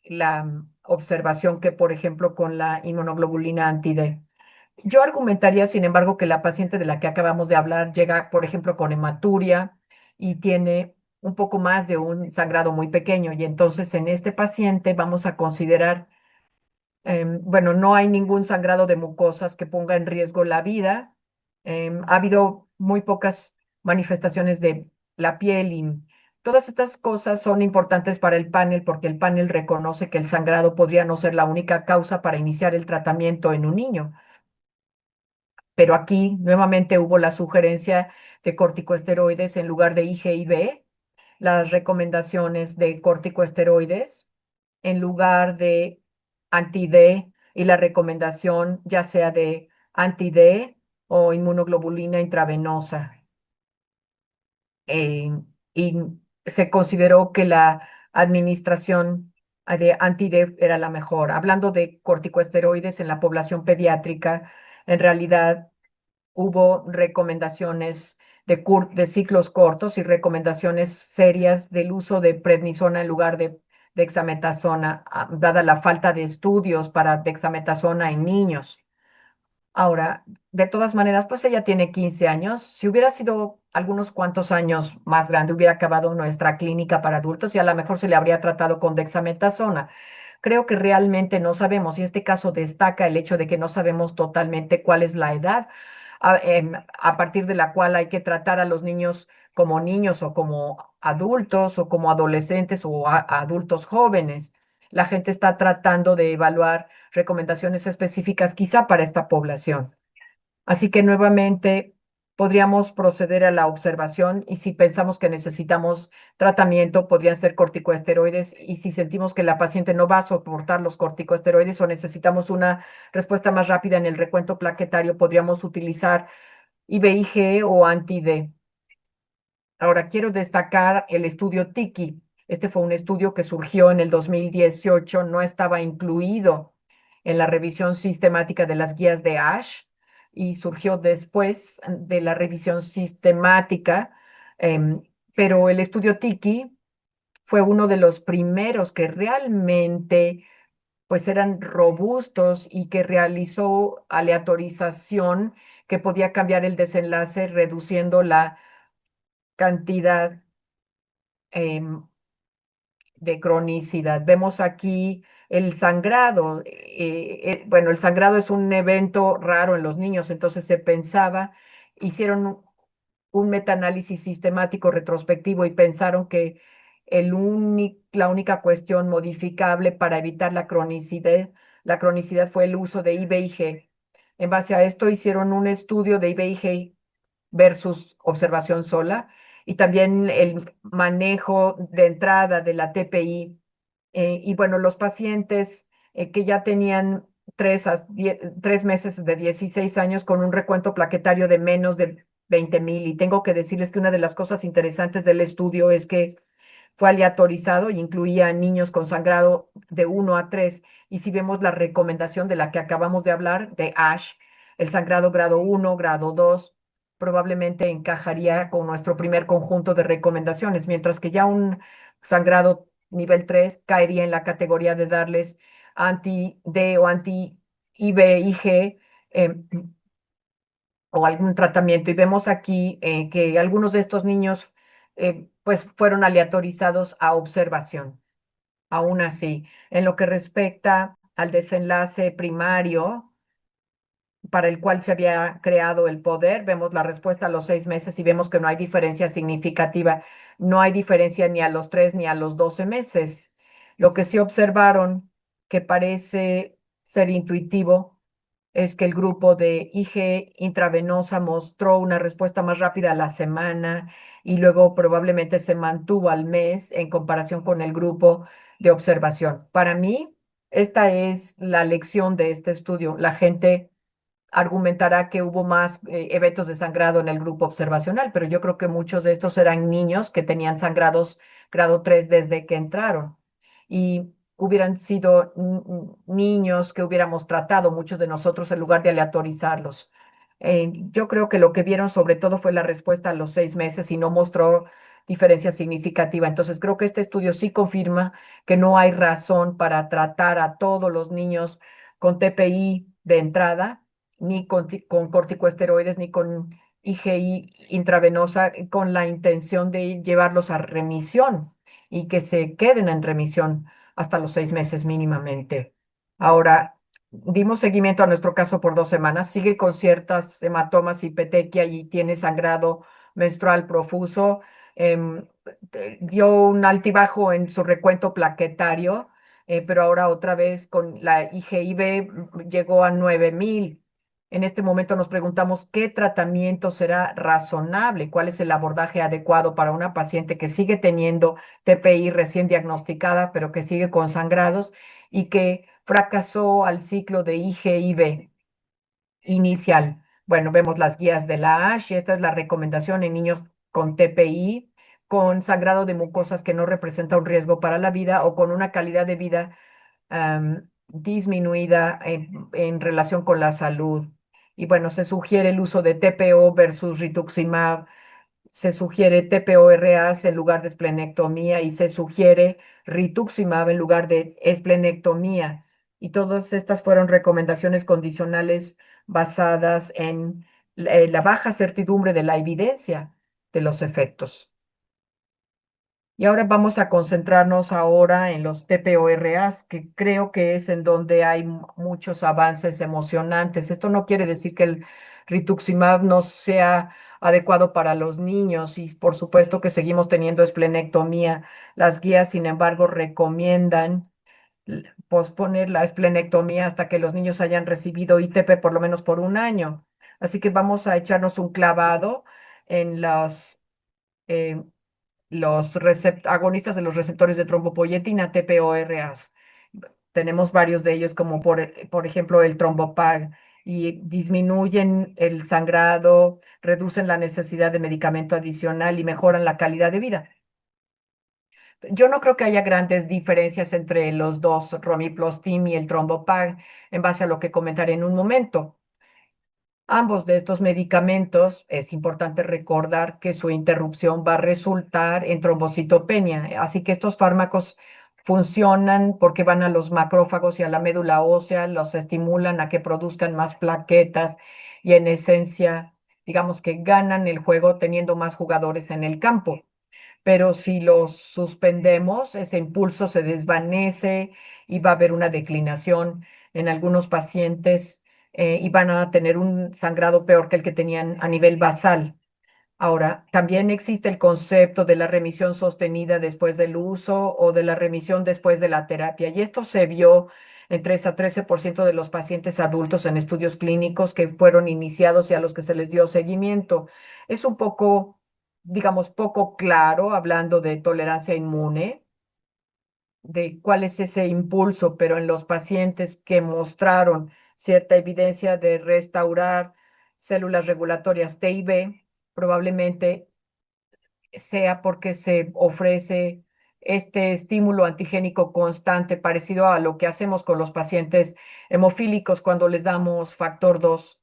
la observación que, por ejemplo, con la inmunoglobulina anti-D. Yo argumentaría, sin embargo, que la paciente de la que acabamos de hablar llega, por ejemplo, con hematuria y tiene un poco más de un sangrado muy pequeño. Y entonces en este paciente vamos a considerar, bueno, no hay ningún sangrado de mucosas que ponga en riesgo la vida. Ha habido muy pocas manifestaciones de la piel y todas estas cosas son importantes para el panel porque el panel reconoce que el sangrado podría no ser la única causa para iniciar el tratamiento en un niño. Pero aquí nuevamente hubo la sugerencia de corticosteroides en lugar de IgIV, las recomendaciones de corticosteroides en lugar de anti-D y la recomendación ya sea de anti-D o inmunoglobulina intravenosa. eh, y se consideró que la administración de anti-D era la mejor. Hablando de corticosteroides en la población pediátrica, en realidad hubo recomendaciones de ciclos cortos y recomendaciones serias del uso de prednisona en lugar de dexametasona, dada la falta de estudios para dexametasona en niños. Ahora, de todas maneras, pues ella tiene 15 años. Si hubiera sido algunos cuantos años más grande, hubiera acabado nuestra clínica para adultos y a lo mejor se le habría tratado con dexametasona. Creo que realmente no sabemos, y este caso destaca el hecho de que no sabemos totalmente cuál es la edad a partir de la cual hay que tratar a los niños o como adultos o como adolescentes o adultos jóvenes. La gente está tratando de evaluar recomendaciones específicas quizá para esta población. Así que nuevamente podríamos proceder a la observación y si pensamos que necesitamos tratamiento, podrían ser corticosteroides y si sentimos que la paciente no va a soportar los corticosteroides o necesitamos una respuesta más rápida en el recuento plaquetario, podríamos utilizar IVIG o anti-D. Ahora, quiero destacar el estudio TIKI. Este fue un estudio que surgió en el 2018, no estaba incluido en la revisión sistemática de las guías de ASH y surgió después de la revisión sistemática, em, pero el estudio TIKI fue uno de los primeros que realmente pues eran robustos y que realizó aleatorización que podía cambiar el desenlace reduciendo la cantidad em, de cronicidad. Vemos aquí el sangrado. Bueno, el sangrado es un evento raro en los niños, entonces se pensaba, hicieron un metaanálisis sistemático retrospectivo y pensaron que la única cuestión modificable para evitar la cronicidad fue el uso de IVIG. En base a esto hicieron un estudio de IVIG versus observación sola y también el manejo de entrada de la TPI. Y bueno, los pacientes que ya tenían 3 meses de 16 años con un recuento plaquetario de menos de 20,000. Y tengo que decirles que una de las cosas interesantes del estudio es que fue aleatorizado y incluía niños con sangrado de 1 a 3. Y si vemos la recomendación de la que acabamos de hablar, de ASH, el sangrado grado 1, grado 2, probablemente encajaría con nuestro primer conjunto de recomendaciones, mientras que ya un sangrado nivel 3 caería en la categoría de darles anti-D o anti-IVIG o algún tratamiento. Y vemos aquí que algunos de estos niños pues fueron aleatorizados a observación. Aún así, en lo que respecta al desenlace primario para el cual se había creado el poder, vemos la respuesta a los 6 meses y vemos que no hay diferencia significativa. No hay diferencia ni a los 3 ni a los 12 meses. Lo que sí observaron, que parece ser intuitivo, es que el grupo de IG intravenosa mostró una respuesta más rápida a la semana y luego probablemente se mantuvo al mes en comparación con el grupo de observación. Para mí, esta es la lección de este estudio. La gente argumentará que hubo más eventos de sangrado en el grupo observacional, pero yo creo que muchos de estos eran niños que tenían sangrados grado 3 desde que entraron y hubieran sido niños que hubiéramos tratado muchos de nosotros en lugar de aleatorizarlos. Yo creo que lo que vieron sobre todo fue la respuesta a los 6 meses y no mostró diferencia significativa. Entonces creo que este estudio sí confirma que no hay razón para tratar a todos los niños con TPI de entrada ni con corticosteroides, ni con IGI intravenosa, con la intención de llevarlos a remisión y que se queden en remisión hasta los 6 meses mínimamente. Ahora, dimos seguimiento a nuestro caso por 2 semanas, sigue con ciertas hematomas y petequia y tiene sangrado menstrual profuso. em, Dio un altibajo en su recuento plaquetario, pero ahora otra vez con la IGIB llegó a 9000. En este momento nos preguntamos qué tratamiento será razonable, cuál es el abordaje adecuado para una paciente que sigue teniendo TPI recién diagnosticada, pero que sigue con sangrados y que fracasó al ciclo de IGIB inicial. Bueno, vemos las guías de la ASH y esta es la recomendación en niños con TPI, con sangrado de mucosas que no representa un riesgo para la vida o con una calidad de vida disminuida en relación con la salud. Y bueno, se sugiere el uso de TPO versus rituximab, se sugiere TPO-RAs en lugar de esplenectomía y se sugiere rituximab en lugar de esplenectomía. Y todas estas fueron recomendaciones condicionales basadas en la baja certidumbre de la evidencia de los efectos. Y ahora vamos a concentrarnos ahora en los TPO-RAs, que creo que es en donde hay muchos avances emocionantes. Esto no quiere decir que el rituximab no sea adecuado para los niños y por supuesto que seguimos teniendo esplenectomía. Las guías, sin embargo, recomiendan posponer la esplenectomía hasta que los niños hayan recibido ITP por lo menos por un año. Así que vamos a echarnos un clavado en eh, los agonistas de los receptores de trombopoyetina, TPO-RAs. Tenemos varios de ellos, como por ejemplo el trombopag, y disminuyen el sangrado, reducen la necesidad de medicamento adicional y mejoran la calidad de vida. Yo no creo que haya grandes diferencias entre los dos, romiplostim y el trombopag, en base a lo que comentaré en un momento. Ambos de estos medicamentos, es importante recordar que su interrupción va a resultar en trombocitopenia. Así que estos fármacos funcionan porque van a los macrófagos y a la médula ósea, los estimulan a que produzcan más plaquetas y en esencia, digamos que ganan el juego teniendo más jugadores en el campo. Pero si los suspendemos, ese impulso se desvanece y va a haber una declinación en algunos pacientes y van a tener un sangrado peor que el que tenían a nivel basal. Ahora, también existe el concepto de la remisión sostenida después del uso o de la remisión después de la terapia, y esto se vio en 3 a 13% de los pacientes adultos en estudios clínicos que fueron iniciados y a los que se les dio seguimiento. Es un poco, digamos, poco claro hablando de tolerancia inmune de cuál es ese impulso, pero en los pacientes que mostraron cierta evidencia de restaurar células regulatorias T y B, probablemente sea porque se ofrece este estímulo antigénico constante parecido a lo que hacemos con los pacientes hemofílicos cuando les damos factor 2.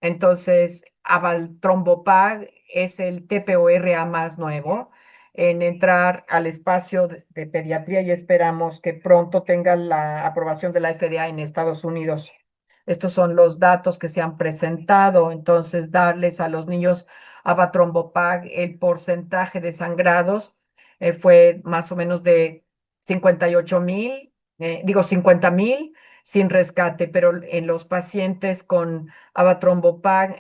Entonces, Avaltrombopag es el TPO-RA más nuevo en entrar al espacio de pediatría y esperamos que pronto tenga la aprobación de la FDA en Estados Unidos. Estos son los datos que se han presentado. Entonces, darles a los niños Avatrombopag el porcentaje de sangrados fue más o menos de 58,000, 50,000 sin rescate, pero en los pacientes con avatrombopag,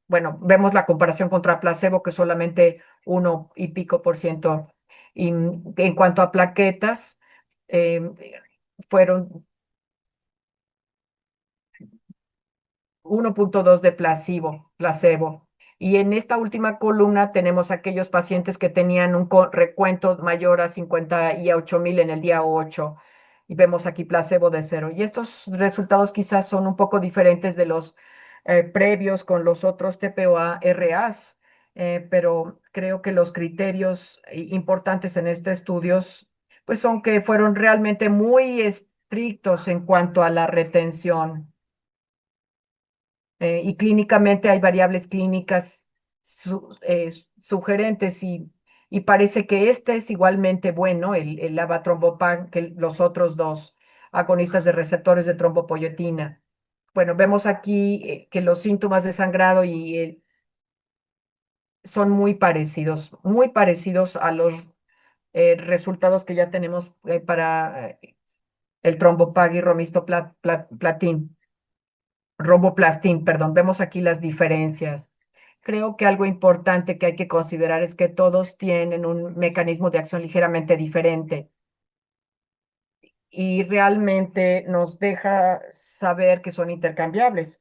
bueno, vemos la comparación contra placebo, que solamente 1 y pico %. Y en cuanto a plaquetas, eh, fueron 1,2 de placebo. Y en esta última columna tenemos aquellos pacientes que tenían un recuento mayor a 58,000 en el día 8. y vemos aquí placebo de 0. Y estos resultados quizás son un poco diferentes de los previos con los otros TPOA-RAs, pero creo que los criterios importantes en este estudio pues son que fueron realmente muy estrictos en cuanto a la retención. Y clínicamente hay variables clínicas sugerentes y parece que este es igualmente bueno, el avatrombopag, que los otros dos agonistas de receptores de trombopoyetina. Bueno, vemos aquí que los síntomas de sangrado son muy parecidos a los resultados que ya tenemos para el trombopag y romboplastin, perdón. Vemos aquí las diferencias. Creo que algo importante que hay que considerar es que todos tienen un mecanismo de acción ligeramente diferente y realmente nos deja saber que son intercambiables.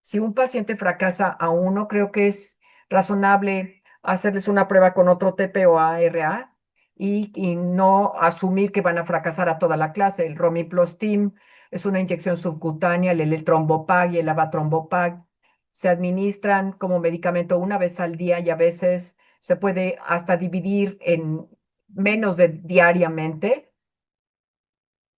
Si un paciente fracasa a uno, creo que es razonable hacerles una prueba con otro TPO-ARA y no asumir que van a fracasar a toda la clase. El Romiplastim es una inyección subcutánea, el Trombopag y el Avatrombopag se administran como medicamento una vez al día y a veces se puede hasta dividir en menos de diariamente.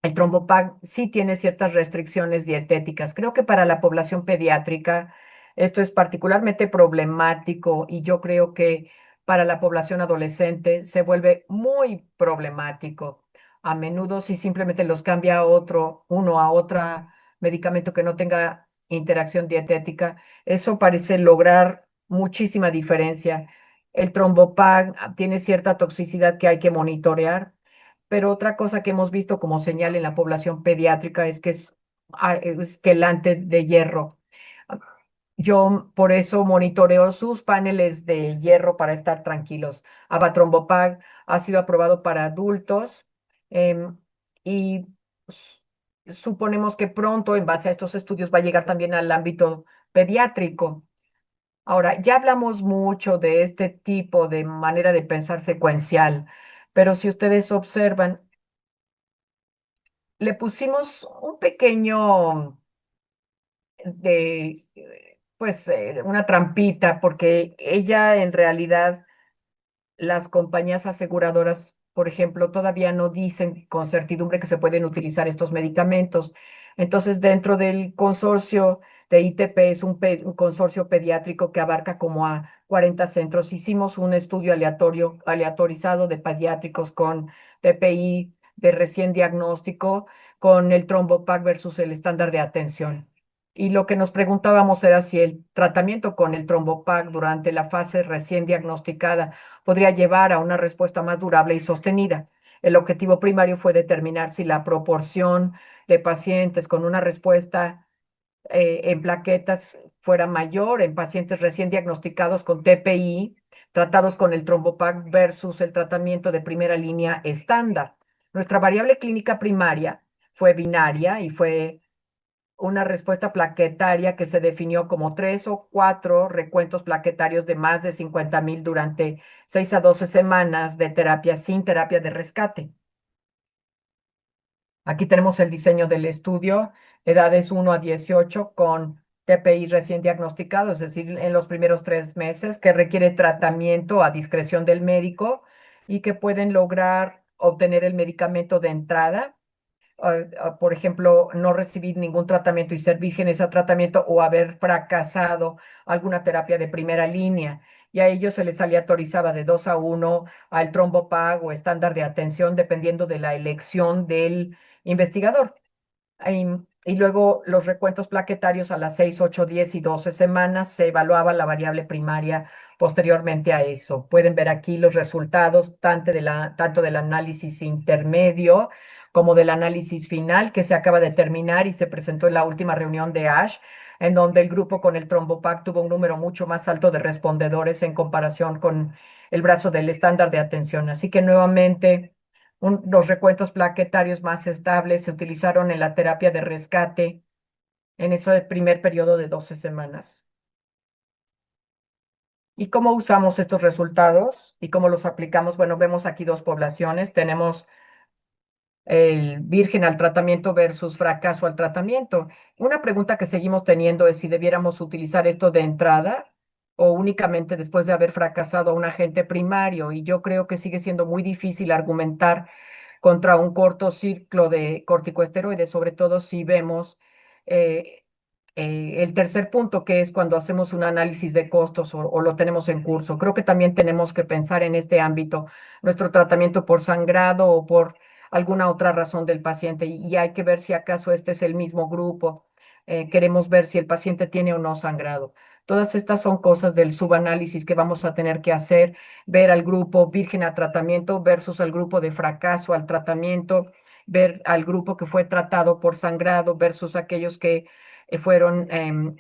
El Trombopag sí tiene ciertas restricciones dietéticas. Creo que para la población pediátrica esto es particularmente problemático y yo creo que para la población adolescente se vuelve muy problemático. A menudo si simplemente los cambia a uno a otro medicamento que no tenga interacción dietética, eso parece lograr muchísima diferencia. El Trombopag tiene cierta toxicidad que hay que monitorear, pero otra cosa que hemos visto como señal en la población pediátrica es que es quelante de hierro. Ah, Yo por eso monitoreo sus paneles de hierro para estar tranquilos. Avatrombopag ha sido aprobado para adultos y suponemos que pronto, en base a estos estudios, va a llegar también al ámbito pediátrico. Ahora, ya hablamos mucho de este tipo de manera de pensar secuencial, pero si ustedes observan, le pusimos un pequeño una trampita, porque ella en realidad, las compañías aseguradoras, por ejemplo, todavía no dicen con certidumbre que se pueden utilizar estos medicamentos. Entonces, dentro del consorcio de ITP, es un consorcio pediátrico que abarca como a 40 centros. Hicimos un estudio aleatorizado de pediátricos con TPI de recién diagnóstico, con el Trombopag versus el estándar de atención. Y lo que nos preguntábamos era si el tratamiento con el Trombopag durante la fase recién diagnosticada podría llevar a una respuesta más durable y sostenida. El objetivo primario fue determinar si la proporción de pacientes con una respuesta en plaquetas fuera mayor en pacientes recién diagnosticados con TPI, tratados con el Trombopag versus el tratamiento de primera línea estándar. Nuestra variable clínica primaria fue binaria y fue una respuesta plaquetaria que se definió como 3 o 4 recuentos plaquetarios de más de 50,000 durante 6 a 12 semanas de terapia sin terapia de rescate. Aquí tenemos el diseño del estudio, edades 1 a 18 con TPI recién diagnosticado, es decir, en los primeros 3 meses, que requiere tratamiento a discreción del médico y que pueden lograr obtener el medicamento de entrada, por ejemplo, no recibir ningún tratamiento y ser vírgenes a tratamiento o haber fracasado alguna terapia de primera línea. Y a ellos se les aleatorizaba de 2 a 1 al trombopag o estándar de atención, dependiendo de la elección del investigador. Y luego los recuentos plaquetarios a las 6, 8, 10 y 12 semanas se evaluaba la variable primaria posteriormente a eso. Pueden ver aquí los resultados tanto del análisis intermedio como del análisis final que se acaba de terminar y se presentó en la última reunión de ASH, en donde el grupo con el Trombopag tuvo un número mucho más alto de respondedores en comparación con el brazo del estándar de atención. Así que nuevamente los recuentos plaquetarios más estables se utilizaron en la terapia de rescate en ese primer periodo de 12 semanas. ¿Y cómo usamos estos resultados y cómo los aplicamos? Bueno, vemos aquí dos poblaciones. Tenemos el virgen al tratamiento versus fracaso al tratamiento. Una pregunta que seguimos teniendo es si debiéramos utilizar esto de entrada o únicamente después de haber fracasado a un agente primario. Y yo creo que sigue siendo muy difícil argumentar contra un corto ciclo de corticosteroides, sobre todo si vemos eh, el tercer punto, que es cuando hacemos un análisis de costos o lo tenemos en curso. Creo que también tenemos que pensar en este ámbito, nuestro tratamiento por sangrado o por alguna otra razón del paciente, y hay que ver si acaso este es el mismo grupo. Queremos ver si el paciente tiene o no sangrado. Todas estas son cosas del subanálisis que vamos a tener que hacer, ver al grupo virgen a tratamiento versus al grupo de fracaso al tratamiento, ver al grupo que fue tratado por sangrado versus aquellos que fueron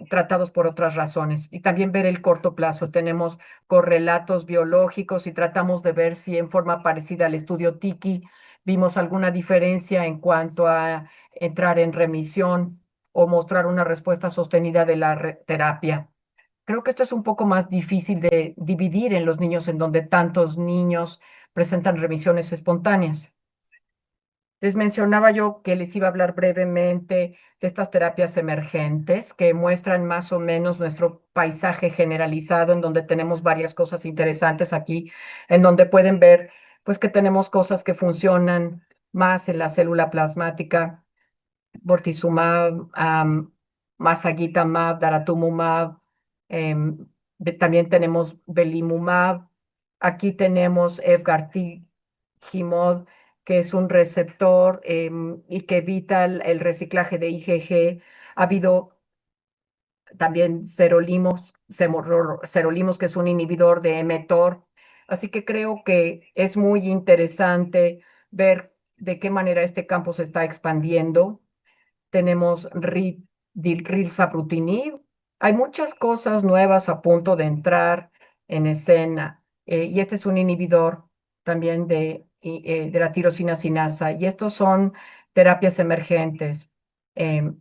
tratados por otras razones. Y también ver el corto plazo. Tenemos correlatos biológicos y tratamos de ver si en forma parecida al estudio Tiki vimos alguna diferencia en cuanto a entrar en remisión o mostrar una respuesta sostenida de la terapia. Creo que esto es un poco más difícil de dividir en los niños en donde tantos niños presentan remisiones espontáneas. Les mencionaba yo que les iba a hablar brevemente de estas terapias emergentes que muestran más o menos nuestro paisaje generalizado, en donde tenemos varias cosas interesantes aquí, en donde pueden ver pues que tenemos cosas que funcionan más en la célula plasmática, bortezomib, masagitamab, daratumumab, em, también tenemos belimumab. Aquí tenemos efgartigimod, que es un receptor y que evita el reciclaje de IgG. Ha habido también serolimos, que es un inhibidor de mTOR. Así que creo que es muy interesante ver de qué manera este campo se está expandiendo. Tenemos rilzabrutinib. Hay muchas cosas nuevas a punto de entrar en escena. Y este es un inhibidor también de la tirosina sinasa. Y estos son terapias emergentes.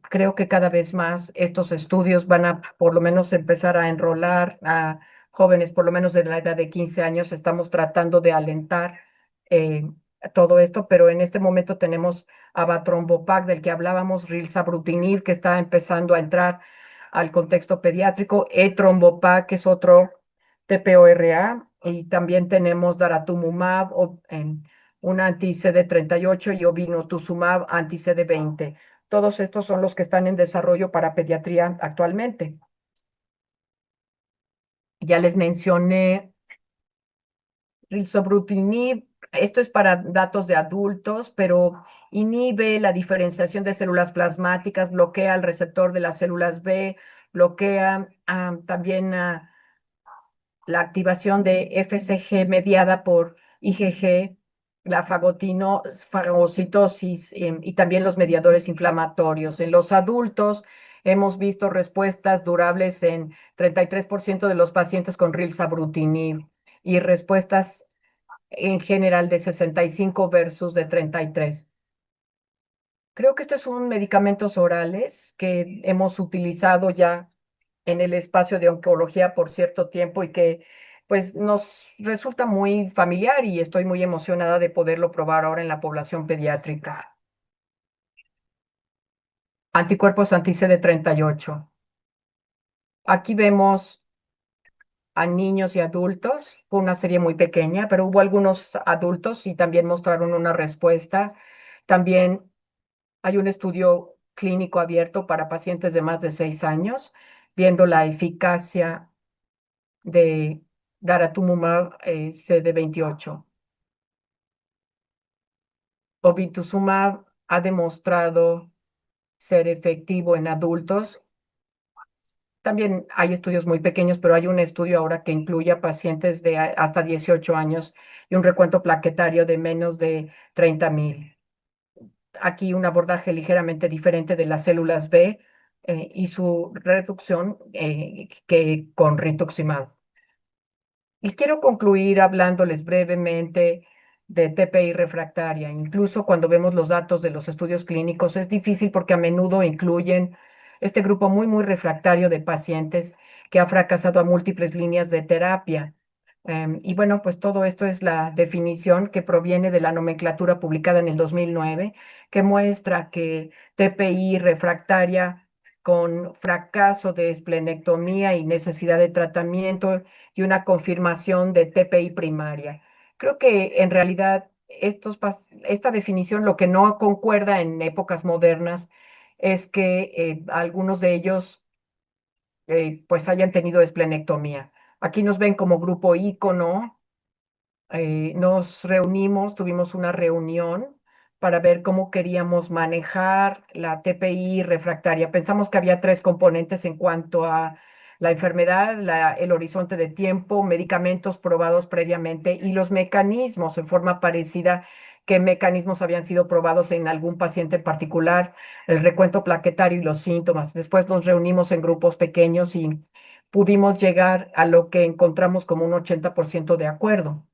Creo que cada vez más estos estudios van a por lo menos empezar a enrolar a jóvenes, por lo menos de la edad de 15 años. Estamos tratando de alentar eh, todo esto, pero en este momento tenemos avatrombopag, del que hablábamos, rilzabrutinib, que está empezando a entrar al contexto pediátrico, etrombopag, que es otro TPORA, y también tenemos daratumumab, un anti-CD38, y obinutuzumab, anti-CD20. Todos estos son los que están en desarrollo para pediatría actualmente. Ya les mencioné rilzabrutinib. Esto es para datos de adultos, pero inhibe la diferenciación de células plasmáticas, bloquea el receptor de las células B, bloquea también la activación de FCG mediada por IgG, la fagocitosis y también los mediadores inflamatorios. En los adultos hemos visto respuestas durables en 33% de los pacientes con rilzabrutinib y respuestas en general de 65 versus de 33. Creo que estos son medicamentos orales que hemos utilizado ya en el espacio de oncología por cierto tiempo y que pues nos resulta muy familiar, y estoy muy emocionada de poderlo probar ahora en la población pediátrica. Anticuerpos anti-CD38. Aquí vemos a niños y adultos. Fue una serie muy pequeña, pero hubo algunos adultos y también mostraron una respuesta. También hay un estudio clínico abierto para pacientes de más de 6 años, viendo la eficacia de daratumumab CD28. Obinutuzumab ha demostrado ser efectivo en adultos. También hay estudios muy pequeños, pero hay un estudio ahora que incluye a pacientes de hasta 18 años y un recuento plaquetario de menos de 30,000. Aquí un abordaje ligeramente diferente de las células B y su reducción que con rituximab. Y quiero concluir hablándoles brevemente de TPI refractaria. Incluso cuando vemos los datos de los estudios clínicos, es difícil porque a menudo incluyen este grupo muy refractario de pacientes que ha fracasado a múltiples líneas de terapia. Y bueno, pues todo esto es la definición que proviene de la nomenclatura publicada en el 2009, que muestra que TPI refractaria con fracaso de esplenectomía y necesidad de tratamiento y una confirmación de TPI primaria. Creo que en realidad esta definición lo que no concuerda en épocas modernas es que algunos de ellos pues hayan tenido esplenectomía. Aquí nos ven como grupo ícono. Nos reunimos, tuvimos una reunión para ver cómo queríamos manejar la TPI refractaria. Pensamos que había tres componentes en cuanto a la enfermedad, el horizonte de tiempo, medicamentos probados previamente y los mecanismos en forma parecida, qué mecanismos habían sido probados en algún paciente en particular, el recuento plaquetario y los síntomas. Después nos reunimos en grupos pequeños y pudimos llegar a lo que encontramos como un 80% de acuerdo.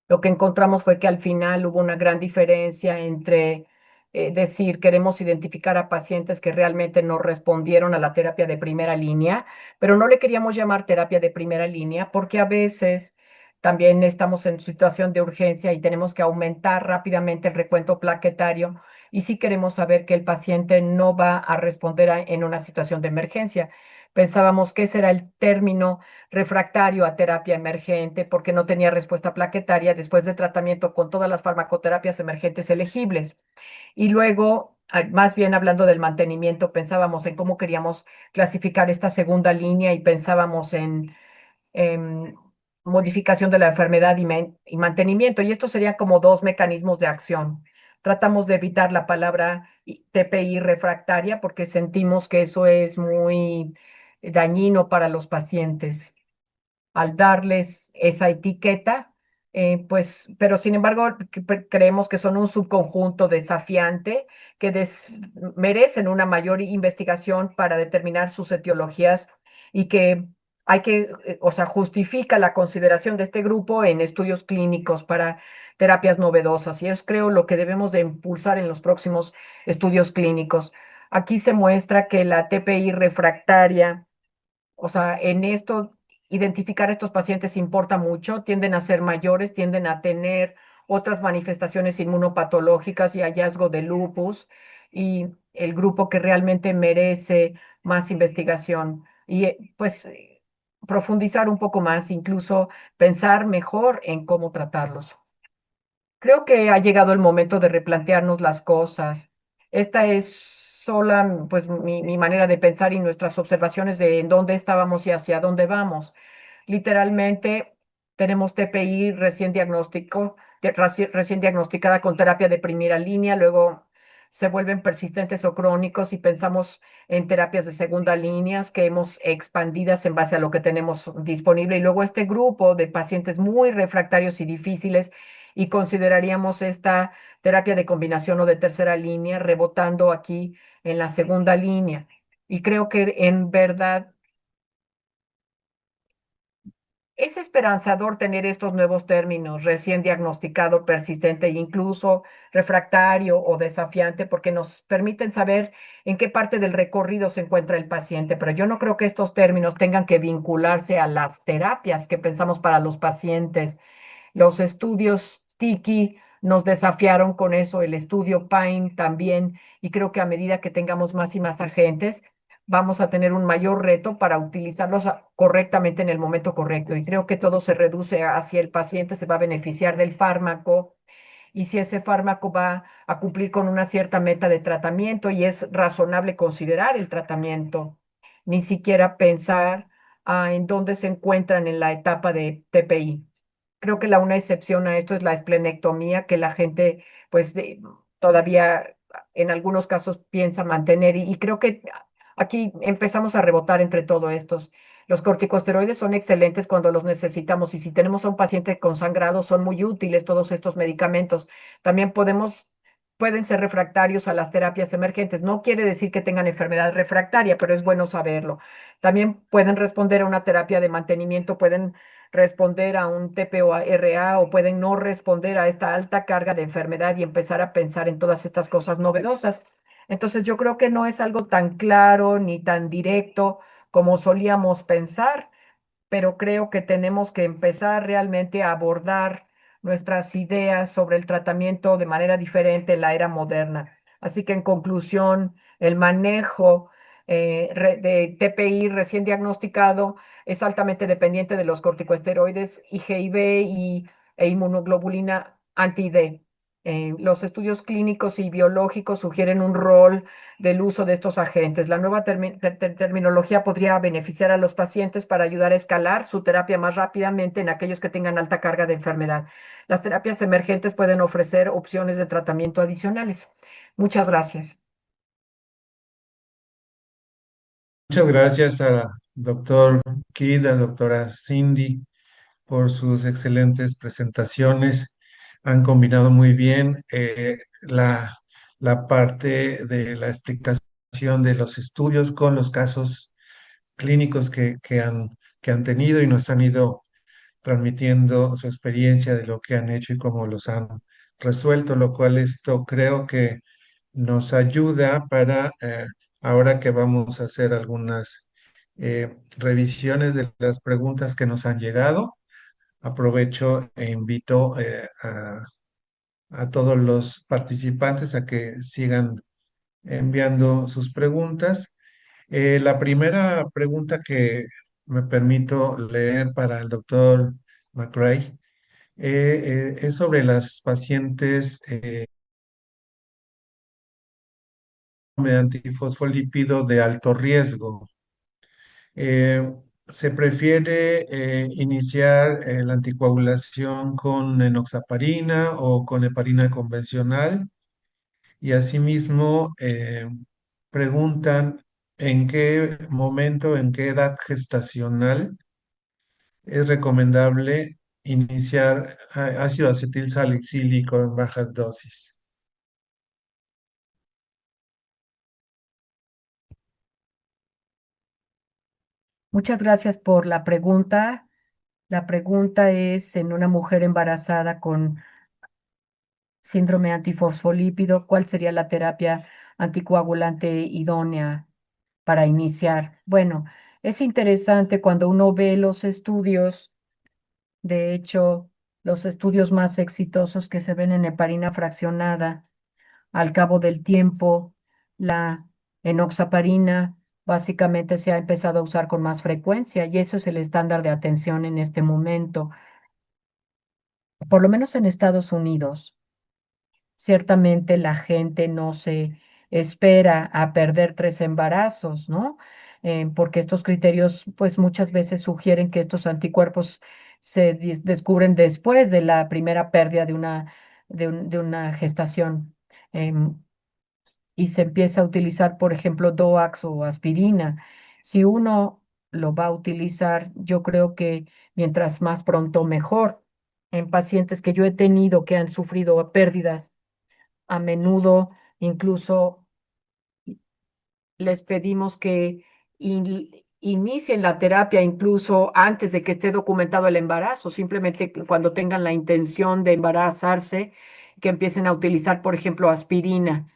Lo que encontramos fue que al final hubo una gran diferencia entre decir queremos identificar a pacientes que realmente no respondieron a la terapia de primera línea, pero no le queríamos llamar terapia de primera línea porque a veces también estamos en situación de urgencia y tenemos que aumentar rápidamente el recuento plaquetario y sí queremos saber que el paciente no va a responder en una situación de emergencia. Pensábamos que ese era el término refractario a terapia emergente porque no tenía respuesta plaquetaria después de tratamiento con todas las farmacoterapias emergentes elegibles. Y luego, más bien hablando del mantenimiento, pensábamos en cómo queríamos clasificar esta segunda línea y pensábamos en modificación de la enfermedad y mantenimiento. Y esto serían como dos mecanismos de acción. Tratamos de evitar la palabra TPI refractaria porque sentimos que eso es muy dañino para los pacientes al darles esa etiqueta, pues, pero sin embargo, creemos que son un subconjunto desafiante que merecen una mayor investigación para determinar sus etiologías y que hay que, o sea, justifica la consideración de este grupo en estudios clínicos para terapias novedosas y es, creo, lo que debemos de impulsar en los próximos estudios clínicos. Aquí se muestra que la TPI refractaria, o sea, en esto, identificar a estos pacientes importa mucho, tienden a ser mayores, tienden a tener otras manifestaciones inmunopatológicas y hallazgo de lupus, y el grupo que realmente merece más investigación y pues profundizar un poco más, incluso pensar mejor en cómo tratarlos. Creo que ha llegado el momento de replantearnos las cosas. Esta es sola, pues, mi manera de pensar y nuestras observaciones de en dónde estábamos y hacia dónde vamos. Literalmente, tenemos TPI recién diagnosticada con terapia de primera línea, luego se vuelven persistentes o crónicos y pensamos en terapias de segunda línea que hemos expandidas en base a lo que tenemos disponible. Y luego este grupo de pacientes muy refractarios y difíciles y consideraríamos esta terapia de combinación o de tercera línea rebotando aquí en la segunda línea. Y creo que en verdad es esperanzador tener estos nuevos términos, recién diagnosticado, persistente e incluso refractario o desafiante, porque nos permiten saber en qué parte del recorrido se encuentra el paciente. Pero yo no creo que estos términos tengan que vincularse a las terapias que pensamos para los pacientes. Los estudios Tiki nos desafiaron con eso, el estudio Pine también, y creo que a medida que tengamos más y más agentes, vamos a tener un mayor reto para utilizarlos correctamente en el momento correcto. Y creo que todo se reduce hacia el paciente, se va a beneficiar del fármaco y si ese fármaco va a cumplir con una cierta meta de tratamiento y es razonable considerar el tratamiento, ni siquiera pensar en dónde se encuentran en la etapa de TPI. Creo que una excepción a esto es la esplenectomía, que la gente pues todavía en algunos casos piensa mantener y creo que aquí empezamos a rebotar entre todos estos. Los corticosteroides son excelentes cuando los necesitamos y si tenemos a un paciente con sangrado son muy útiles todos estos medicamentos. También pueden ser refractarios a las terapias emergentes. No quiere decir que tengan enfermedad refractaria, pero es bueno saberlo. También pueden responder a una terapia de mantenimiento, pueden responder a un TPO-RA o pueden no responder a esta alta carga de enfermedad y empezar a pensar en todas estas cosas novedosas. Entonces yo creo que no es algo tan claro ni tan directo como solíamos pensar, pero creo que tenemos que empezar realmente a abordar nuestras ideas sobre el tratamiento de manera diferente en la era moderna. Así que en conclusión, el manejo de TPI recién diagnosticado es altamente dependiente de los corticosteroides IGIB e inmunoglobulina anti-D. Los estudios clínicos y biológicos sugieren un rol del uso de estos agentes. La nueva terminología podría beneficiar a los pacientes para ayudar a escalar su terapia más rápidamente en aquellos que tengan alta carga de enfermedad. Las terapias emergentes pueden ofrecer opciones de tratamiento adicionales. Muchas gracias. Muchas gracias a doctor Kidd, a doctora Cindy, por sus excelentes presentaciones. Han combinado muy bien la parte de la explicación de los estudios con los casos clínicos que han tenido y nos han ido transmitiendo su experiencia de lo que han hecho y cómo los han resuelto, lo cual esto creo que nos ayuda para ahora que vamos a hacer algunas revisiones de las preguntas que nos han llegado. Aprovecho e invito a todos los participantes a que sigan enviando sus preguntas. La primera pregunta que me permito leer para el doctor McRae es sobre las pacientes de antifosfolípido de alto riesgo. Eh, Se prefiere iniciar la anticoagulación con enoxaparina o con heparina convencional y asimismo preguntan en qué momento, en qué edad gestacional es recomendable iniciar ácido acetil salicílico en bajas dosis. Muchas gracias por la pregunta. La pregunta es en una mujer embarazada con síndrome antifosfolípido, ¿cuál sería la terapia anticoagulante idónea para iniciar? Bueno, es interesante cuando uno ve los estudios, de hecho, los estudios más exitosos que se ven en heparina fraccionada, al cabo del tiempo, la enoxaparina básicamente se ha empezado a usar con más frecuencia y eso es el estándar de atención en este momento, por lo menos en Estados Unidos. Ciertamente la gente no se espera a perder 3 embarazos, ¿no? Porque estos criterios, pues muchas veces sugieren que estos anticuerpos se descubren después de la primera pérdida de una gestación. em, y se empieza a utilizar, por ejemplo, DOAX o aspirina. Si uno lo va a utilizar, yo creo que mientras más pronto mejor. En pacientes que yo he tenido que han sufrido pérdidas a menudo incluso les pedimos que inicien la terapia incluso antes de que esté documentado el embarazo, simplemente cuando tengan la intención de embarazarse, que empiecen a utilizar, por ejemplo, aspirina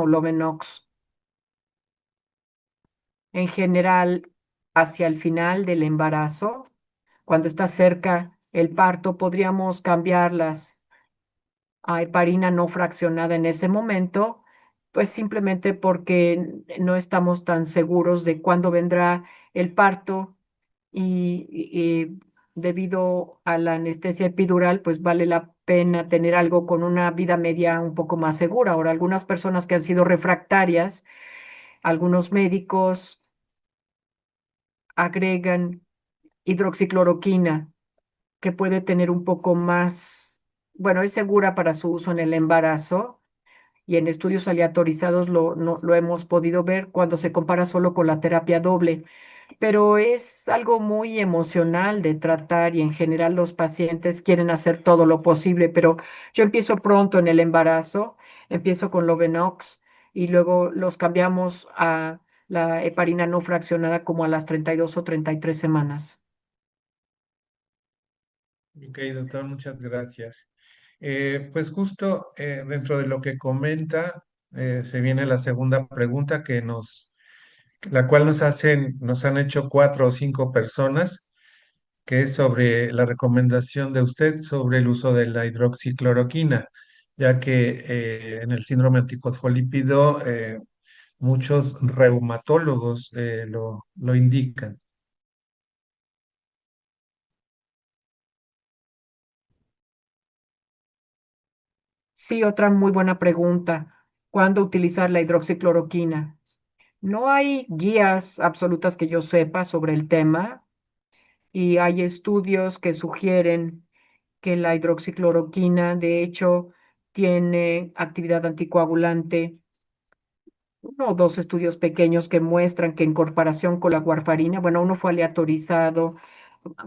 o Lovenox. En general, hacia el final del embarazo, cuando está cerca el parto, podríamos cambiarlas a heparina no fraccionada en ese momento, pues simplemente porque no estamos tan seguros de cuándo vendrá el parto y debido a la anestesia epidural, pues vale la pena tener algo con una vida media un poco más segura. Ahora, algunas personas que han sido refractarias, algunos médicos agregan hidroxicloroquina, que puede tener un poco más, bueno, es segura para su uso en el embarazo y en estudios aleatorizados lo hemos podido ver cuando se compara solo con la terapia doble, pero es algo muy emocional de tratar y en general los pacientes quieren hacer todo lo posible, pero yo empiezo pronto en el embarazo, empiezo con Lovenox y luego los cambiamos a la heparina no fraccionada como a las 32 o 33 semanas. Ok, doctor, muchas gracias. Pues justo dentro de lo que comenta, se viene la segunda pregunta que nos la cual nos han hecho 4 o 5 personas, que es sobre la recomendación de usted sobre el uso de la hidroxicloroquina, ya que en el síndrome antifosfolípido muchos reumatólogos lo indican. Sí, otra muy buena pregunta. ¿Cuándo utilizar la hidroxicloroquina? No hay guías absolutas que yo sepa sobre el tema y hay estudios que sugieren que la hidroxicloroquina, de hecho, tiene actividad anticoagulante. Uno o dos estudios pequeños que muestran que en comparación con la warfarina, bueno, uno fue aleatorizado,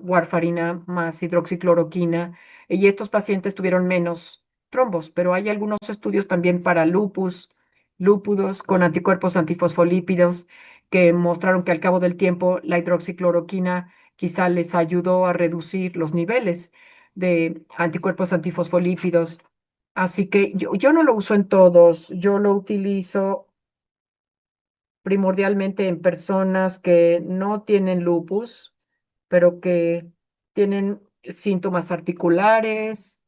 warfarina más hidroxicloroquina, y estos pacientes tuvieron menos trombos, pero hay algunos estudios también para lupus, lúpudos con anticuerpos antifosfolípidos que mostraron que al cabo del tiempo la hidroxicloroquina quizá les ayudó a reducir los niveles de anticuerpos antifosfolípidos. Así que yo no lo uso en todos, yo lo utilizo primordialmente en personas que no tienen lupus, pero que tienen síntomas articulares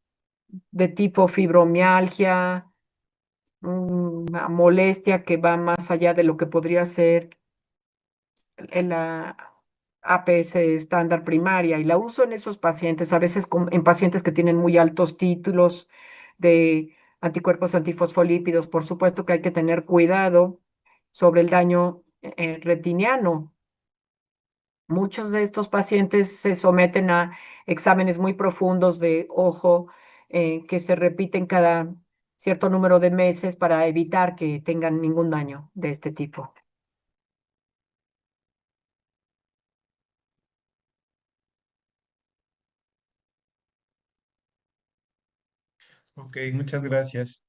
de tipo fibromialgia, una molestia que va más allá de lo que podría ser en la APS estándar primaria. Y la uso en esos pacientes, a veces en pacientes que tienen muy altos títulos de anticuerpos antifosfolípidos. Por supuesto que hay que tener cuidado sobre el daño retiniano. Muchos de estos pacientes se someten a exámenes muy profundos de ojo que se repiten cada cierto número de meses para evitar que tengan ningún daño de este tipo. Ok, muchas gracias.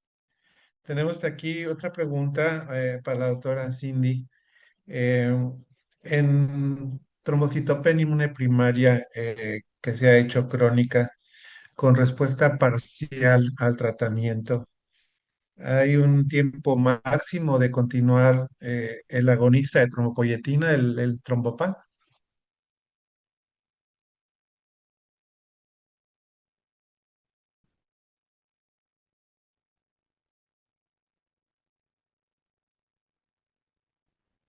Tenemos aquí otra pregunta para la doctora Cindy. Eh, en trombocitopenia inmune primaria que se ha hecho crónica con respuesta parcial al tratamiento, ¿hay un tiempo máximo de continuar el agonista de trombopoyetina, el trombopá?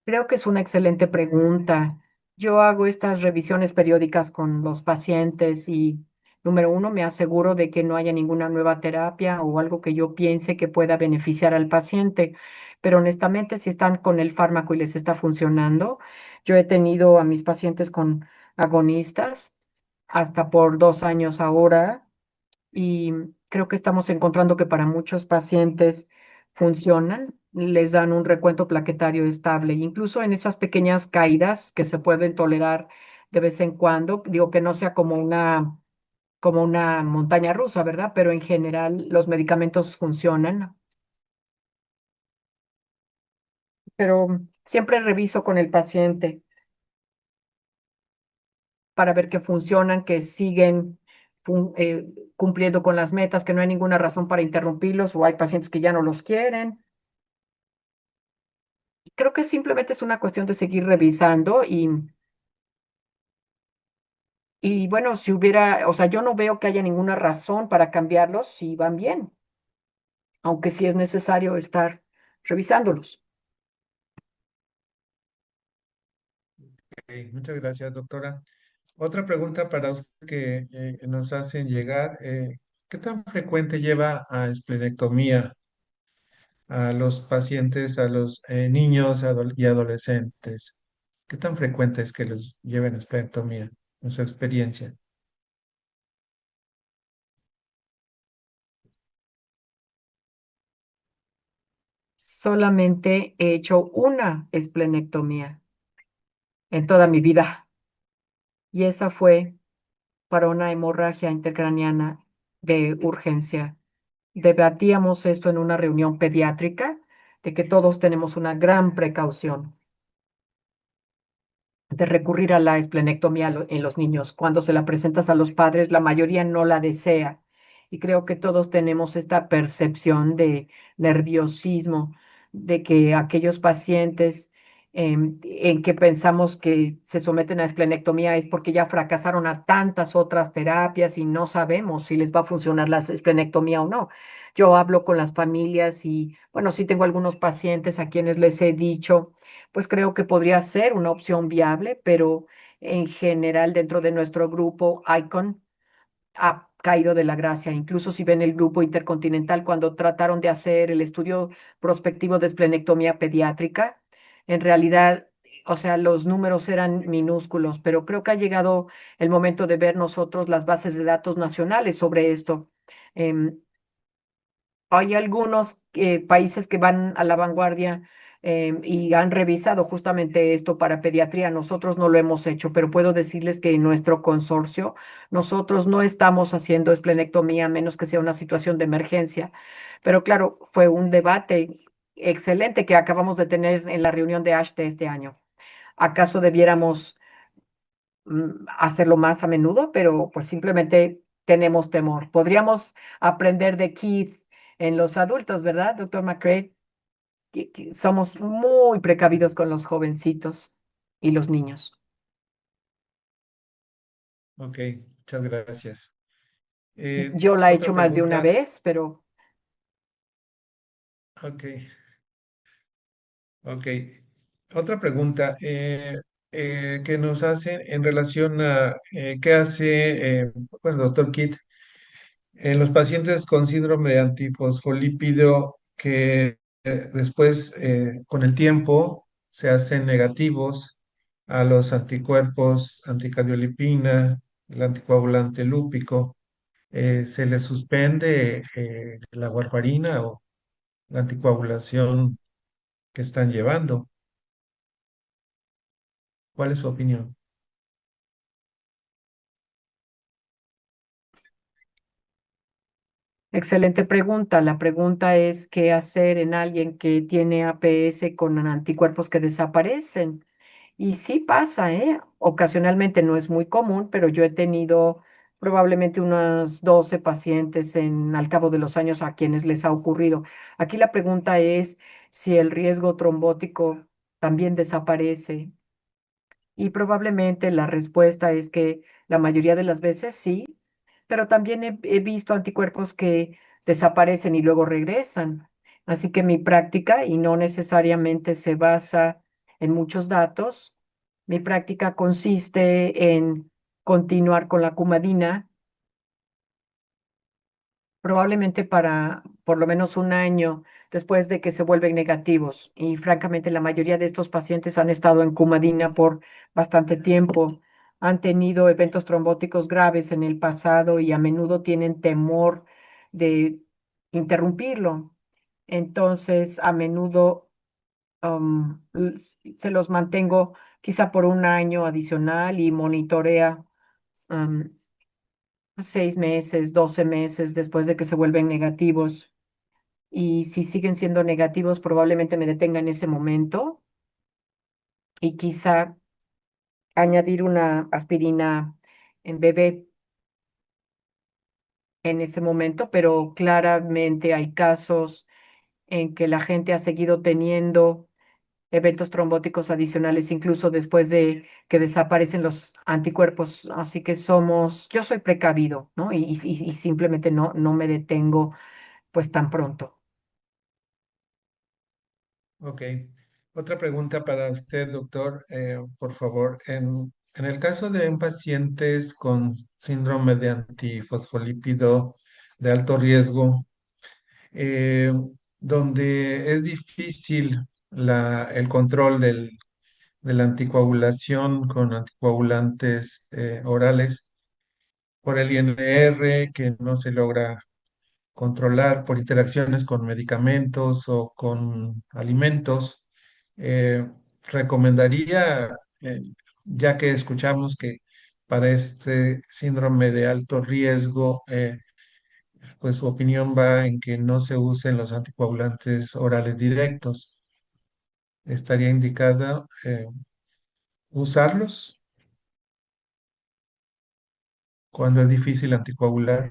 Creo que es una excelente pregunta. Yo hago estas revisiones periódicas con los pacientes y, número uno, me aseguro de que no haya ninguna nueva terapia o algo que yo piense que pueda beneficiar al paciente. Pero honestamente, si están con el fármaco y les está funcionando, yo he tenido a mis pacientes con agonistas hasta por 2 años ahora y creo que estamos encontrando que para muchos pacientes funcionan, les dan un recuento plaquetario estable, incluso en esas pequeñas caídas que se pueden tolerar de vez en cuando, digo que no sea como una montaña rusa, ¿verdad? Pero en general los medicamentos funcionan, pero siempre reviso con el paciente para ver que funcionan, que siguen cumpliendo con las metas, que no hay ninguna razón para interrumpirlos o hay pacientes que ya no los quieren. Creo que simplemente es una cuestión de seguir revisando y bueno, si hubiera, o sea, yo no veo que haya ninguna razón para cambiarlos si van bien, aunque sí es necesario estar revisándolos. Ok, muchas gracias, doctora. Otra pregunta para usted que nos hacen llegar. ¿Qué tan frecuente lleva a esplenectomía a los pacientes, a los niños y adolescentes? ¿Qué tan frecuente es que los lleven a esplenectomía en su experiencia? Solamente he hecho una esplenectomía en toda mi vida y esa fue para una hemorragia intercraneana de urgencia. Debatíamos esto en una reunión pediátrica de que todos tenemos una gran precaución de recurrir a la esplenectomía en los niños. Cuando se la presentas a los padres, la mayoría no la desea. Y creo que todos tenemos esta percepción de nerviosismo, de que aquellos pacientes en que pensamos que se someten a esplenectomía es porque ya fracasaron a tantas otras terapias y no sabemos si les va a funcionar la esplenectomía o no. Yo hablo con las familias y, bueno, sí tengo algunos pacientes a quienes les he dicho, pues creo que podría ser una opción viable, pero en general dentro de nuestro grupo ICON ha caído de la gracia. Incluso si ven el grupo intercontinental, cuando trataron de hacer el estudio prospectivo de esplenectomía pediátrica, en realidad, o sea, los números eran minúsculos, pero creo que ha llegado el momento de ver nosotros las bases de datos nacionales sobre esto. Em, Hay algunos países que van a la vanguardia y han revisado justamente esto para pediatría. Nosotros no lo hemos hecho, pero puedo decirles que en nuestro consorcio nosotros no estamos haciendo esplenectomía a menos que sea una situación de emergencia. Pero claro, fue un debate excelente que acabamos de tener en la reunión de ASH de este año. ¿Acaso debiéramos hacerlo más a menudo? Pero pues simplemente tenemos temor. Podríamos aprender de Keith en los adultos, ¿verdad, doctor McCrae? Que somos muy precavidos con los jovencitos y los niños. Ok, muchas gracias. Yo la he Otra hecho más de una pregunta. vez, pero Ok, ok. Otra pregunta que nos hacen en relación a qué hace, bueno, doctor Kit, en los pacientes con síndrome de antifosfolípido que después, con el tiempo, se hacen negativos a los anticuerpos anticardiolipina, el anticoagulante lúpico, se les suspende la warfarina o la anticoagulación que están llevando. ¿Cuál es su opinión? excelente pregunta. La pregunta es qué hacer en alguien que tiene APS con anticuerpos que desaparecen. Y sí pasa, ¿eh? Ocasionalmente no es muy común, pero yo he tenido probablemente unas 12 pacientes al cabo de los años a quienes les ha ocurrido. Aquí la pregunta es si el riesgo trombótico también desaparece. Y probablemente la respuesta es que la mayoría de las veces sí, pero también he visto anticuerpos que desaparecen y luego regresan. Así que mi práctica, y no necesariamente se basa en muchos datos, mi práctica consiste en continuar con la cumadina probablemente para por lo menos un año después de que se vuelven negativos. Y francamente, la mayoría de estos pacientes han estado en Coumadina por bastante tiempo, han tenido eventos trombóticos graves en el pasado y a menudo tienen temor de interrumpirlo. Entonces, a menudo se los mantengo quizá por un año adicional y monitorea 6 meses, 12 meses después de que se vuelven negativos. Y si siguen siendo negativos, probablemente me detenga en ese momento y quizá añadir una aspirina en bebé en ese momento, pero claramente hay casos en que la gente ha seguido teniendo eventos trombóticos adicionales incluso después de que desaparecen los anticuerpos. Así que yo soy precavido, ¿no? Y simplemente no me detengo pues tan pronto. Ok. Otra pregunta para usted, doctor, por favor. En el caso de un pacientes con síndrome de antifosfolípido de alto riesgo, eh, donde es difícil el control de la anticoagulación con anticoagulantes orales por el INR, que no se logra controlar por interacciones con medicamentos o con alimentos. Eh, recomendaría, ya que escuchamos que para este síndrome de alto riesgo, pues su opinión va en que no se usen los anticoagulantes orales directos. ¿Estaría indicada usarlos cuando es difícil anticoagular?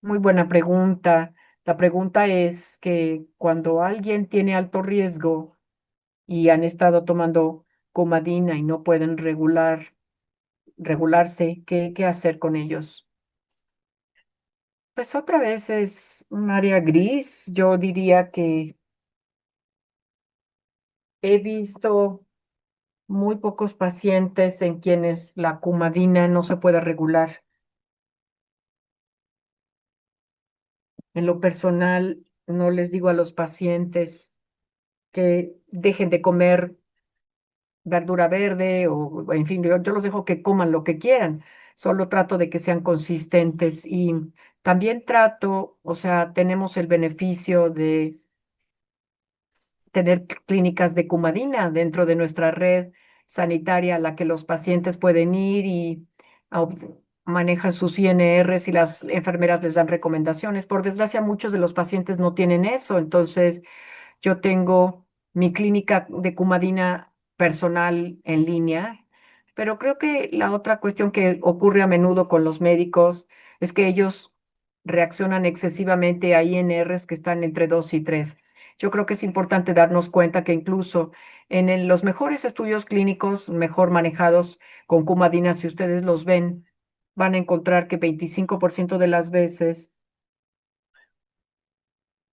Muy buena pregunta. La pregunta es que cuando alguien tiene alto riesgo y han estado tomando comadina y no pueden regularse, ¿qué hacer con ellos? Pues otra vez es un área gris. Yo diría que he visto muy pocos pacientes en quienes la cumadina no se puede regular. En lo personal, no les digo a los pacientes que dejen de comer verdura verde o en fin, yo los dejo que coman lo que quieran. Solo trato de que sean consistentes y también trato, o sea, tenemos el beneficio de tener clínicas de Cumadina dentro de nuestra red sanitaria a la que los pacientes pueden ir y manejan sus INRs y las enfermeras les dan recomendaciones. Por desgracia, muchos de los pacientes no tienen eso, entonces yo tengo mi clínica de Cumadina personal en línea, pero creo que la otra cuestión que ocurre a menudo con los médicos es que ellos reaccionan excesivamente a INRs que están entre 2 y 3. Yo creo que es importante darnos cuenta que incluso los mejores estudios clínicos, mejor manejados con Cumadina, si ustedes los ven, van a encontrar que 25% de las veces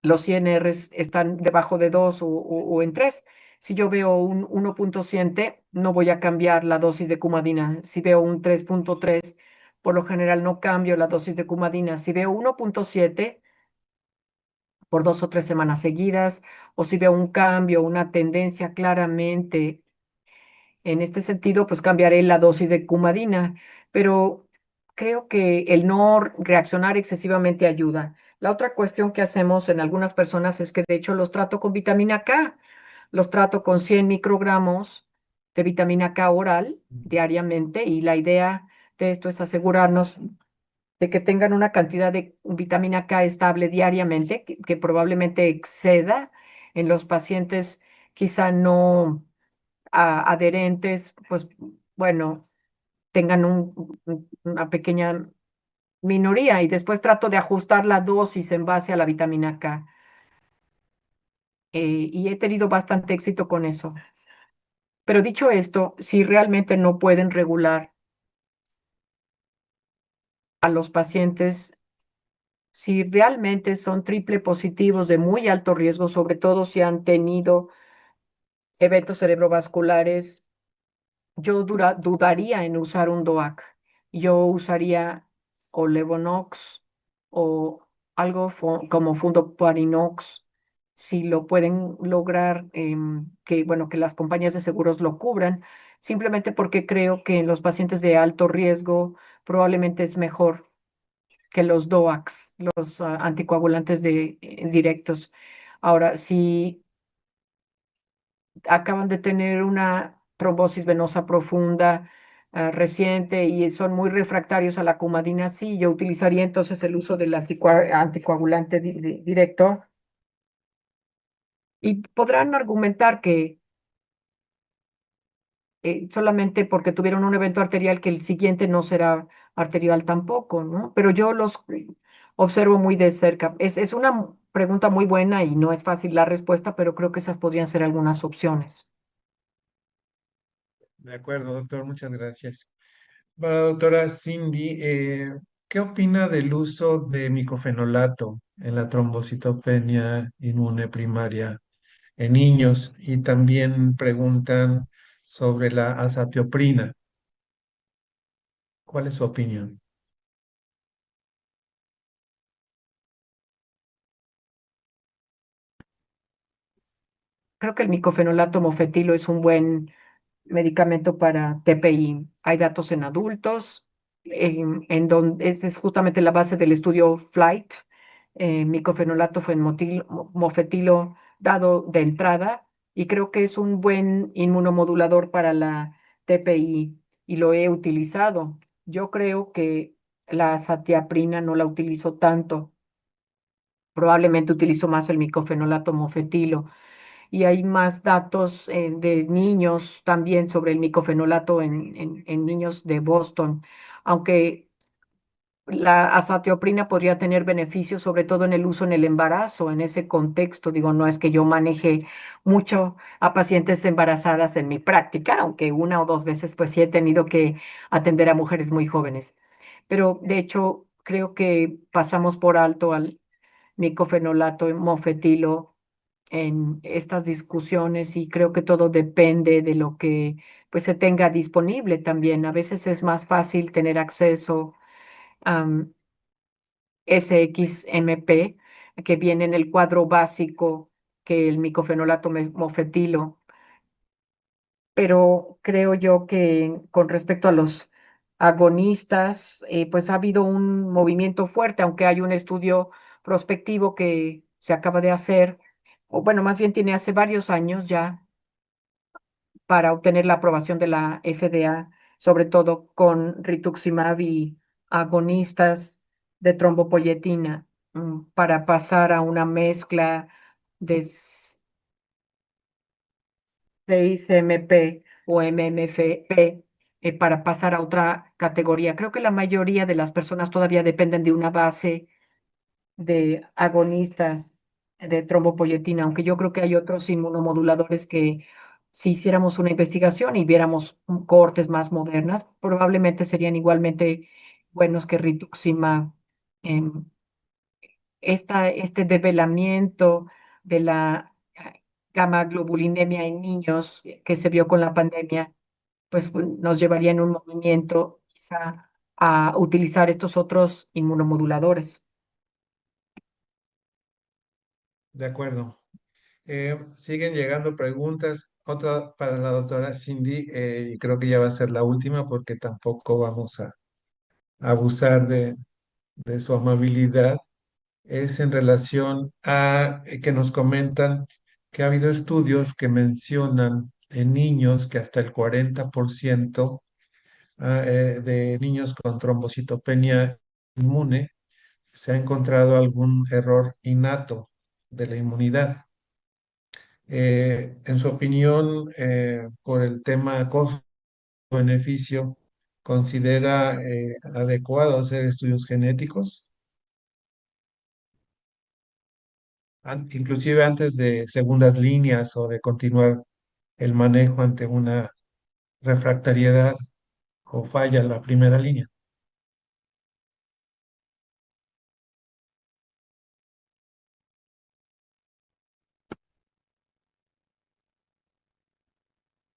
los INRs están debajo de 2 o en 3. Si yo veo un 1.7, no voy a cambiar la dosis de Cumadina. Si veo un 3.3, por lo general no cambio la dosis de Cumadina. Si veo 1.7 por 2 o 3 semanas seguidas, o si veo un cambio, una tendencia claramente en este sentido, pues cambiaré la dosis de Cumadina, pero creo que el no reaccionar excesivamente ayuda. La otra cuestión que hacemos en algunas personas es que de hecho los trato con vitamina K. Los trato con 100 microgramos de vitamina K oral diariamente y la idea de esto es asegurarnos de que tengan una cantidad de vitamina K estable diariamente, que probablemente exceda en los pacientes quizá no adherentes, pues bueno, tengan una pequeña minoría y después trato de ajustar la dosis en base a la vitamina K. Y he tenido bastante éxito con eso. Pero dicho esto, si realmente no pueden regular a los pacientes, si realmente son triple positivos de muy alto riesgo, sobre todo si han tenido eventos cerebrovasculares, yo dudaría en usar un DOAC. Yo usaría o Levonox o algo como Fundoparinox, si lo pueden lograr, que bueno, que las compañías de seguros lo cubran, simplemente porque creo que en los pacientes de alto riesgo probablemente es mejor que los DOACs, los anticoagulantes directos. Ahora, si acaban de tener una trombosis venosa profunda reciente y son muy refractarios a la cumadina, sí, yo utilizaría entonces el uso del anticoagulante directo y podrán argumentar que solamente porque tuvieron un evento arterial que el siguiente no será arterial tampoco, ¿no? Pero yo los observo muy de cerca. Es una pregunta muy buena y no es fácil la respuesta, pero creo que esas podrían ser algunas opciones. De acuerdo, doctor, muchas gracias. Bueno, doctora Cindy, ¿qué opina del uso de micofenolato en la trombocitopenia inmune primaria en niños? Y también preguntan sobre la azatioprina. ¿Cuál es su opinión? Creo que el micofenolato mofetilo es un buen medicamento para TPI. Hay datos en adultos, en donde esa es justamente la base del estudio FLIGHT. Micofenolato fue en mofetilo dado de entrada y creo que es un buen inmunomodulador para la TPI y lo he utilizado. Yo creo que la satiaprina no la utilizo tanto. Probablemente utilizo más el micofenolato mofetilo y hay más datos de niños también sobre el micofenolato en niños de Boston, aunque la azatioprina podría tener beneficios, sobre todo en el uso en el embarazo, en ese contexto. Digo, no es que yo maneje mucho a pacientes embarazadas en mi práctica, aunque una o dos veces pues sí he tenido que atender a mujeres muy jóvenes. Pero de hecho, creo que pasamos por alto al micofenolato mofetilo en estas discusiones y creo que todo depende de lo que pues se tenga disponible también. A veces es más fácil tener acceso a SXMP, que viene en el cuadro básico que el micofenolato mofetilo, pero creo yo que con respecto a los agonistas, pues ha habido un movimiento fuerte, aunque hay un estudio prospectivo que se acaba de hacer, o bueno, más bien tiene hace varios años ya, para obtener la aprobación de la FDA, sobre todo con rituximab y agonistas de trombopoyetina, para pasar a una mezcla de 6MP o MMFP, para pasar a otra categoría. Creo que la mayoría de las personas todavía dependen de una base de agonistas de trombopoyetina, aunque yo creo que hay otros inmunomoduladores que si hiciéramos una investigación y viéramos cohortes más modernas, probablemente serían igualmente buenos que rituximab. Em, este develamiento de la gamma globulinemia en niños que se vio con la pandemia, pues nos llevaría en un movimiento quizá a utilizar estos otros inmunomoduladores. De acuerdo. Siguen llegando preguntas. Otra para la doctora Cindy, y creo que ya va a ser la última porque tampoco vamos a abusar de su amabilidad. Es en relación a que nos comentan que ha habido estudios que mencionan en niños que hasta el 40% de niños con trombocitopenia inmune se ha encontrado algún error innato de la inmunidad. En su opinión, por el tema costo-beneficio, ¿considera adecuado hacer estudios genéticos, inclusive antes de segundas líneas o de continuar el manejo ante una refractariedad o falla en la primera línea?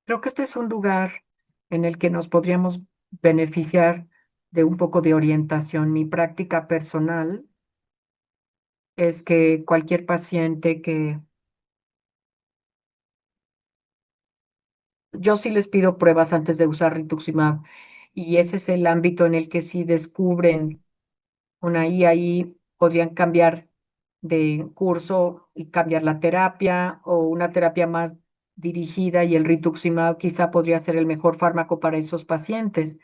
Creo que este es un lugar en el que nos podríamos beneficiar de un poco de orientación. Mi práctica personal es que cualquier paciente que yo sí les pido pruebas antes de usar rituximab y ese es el ámbito en el que si descubren una I ahí podrían cambiar de curso y cambiar la terapia o una terapia más dirigida y el rituximab quizá podría ser el mejor fármaco para esos pacientes.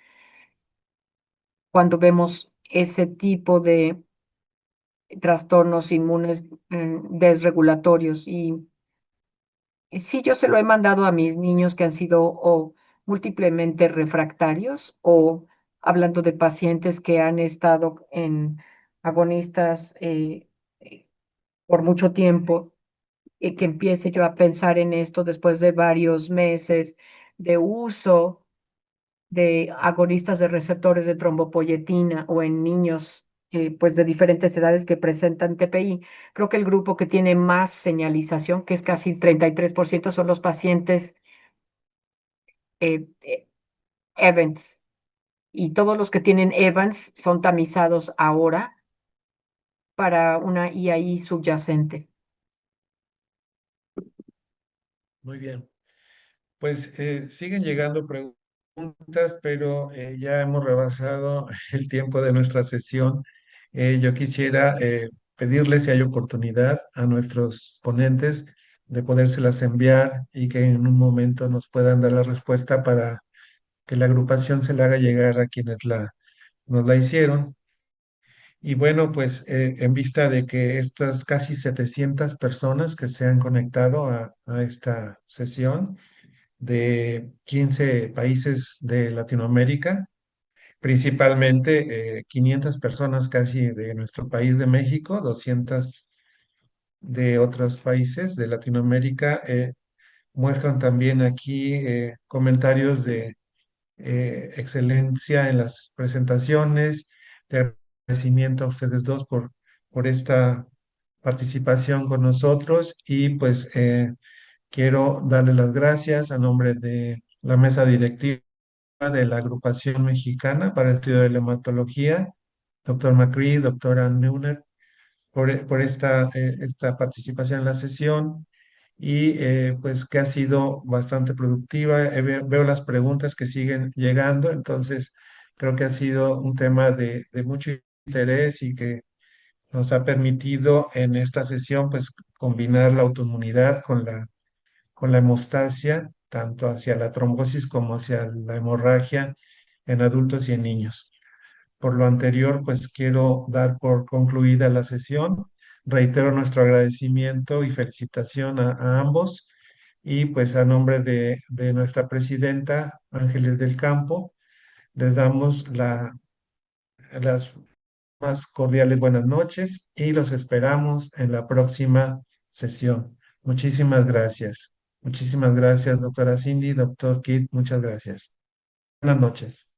Cuando vemos ese tipo de trastornos inmunes desregulatorios. Y sí, yo se lo he mandado a mis niños que han sido o múltiplemente refractarios o hablando de pacientes que han estado en agonistas por mucho tiempo y que empiece yo a pensar en esto después de varios meses de uso de agonistas de receptores de trombopoyetina o en niños pues de diferentes edades que presentan TPI. Creo que el grupo que tiene más señalización, que es casi 33%, son los pacientes eh, eh, Evans. Y todos los que tienen Evans son tamizados ahora para una IAI subyacente. Muy bien. Pues siguen llegando preguntas, pero ya hemos rebasado el tiempo de nuestra sesión. Yo quisiera pedirles si hay oportunidad a nuestros ponentes de podérselas enviar y que en un momento nos puedan dar la respuesta para que la agrupación se la haga llegar a quienes nos la hicieron. Y bueno, pues en vista de que estas casi 700 personas que se han conectado a esta sesión, de 15 países de Latinoamérica, principalmente 500 personas casi de nuestro país de México, 200 de otros países de Latinoamérica. Muestran también aquí comentarios de excelencia en las presentaciones, de agradecimiento a ustedes dos por esta participación con nosotros y pues quiero darle las gracias a nombre de la mesa directiva de la Agrupación Mexicana para el Estudio de la Hematología, doctor McCree, doctora Neuner, por esta participación en la sesión y pues que ha sido bastante productiva. Veo las preguntas que siguen llegando, entonces creo que ha sido un tema de mucho interés y que nos ha permitido en esta sesión pues combinar la autoinmunidad con la hemostasia, tanto hacia la trombosis como hacia la hemorragia en adultos y en niños. Por lo anterior, pues quiero dar por concluida la sesión. Reitero nuestro agradecimiento y felicitación a ambos y pues a nombre de nuestra presidenta Ángeles del Campo, les damos las más cordiales buenas noches y los esperamos en la próxima sesión. Muchísimas gracias. Muchísimas gracias, doctora Cindy, doctor Kit, muchas gracias. Buenas noches.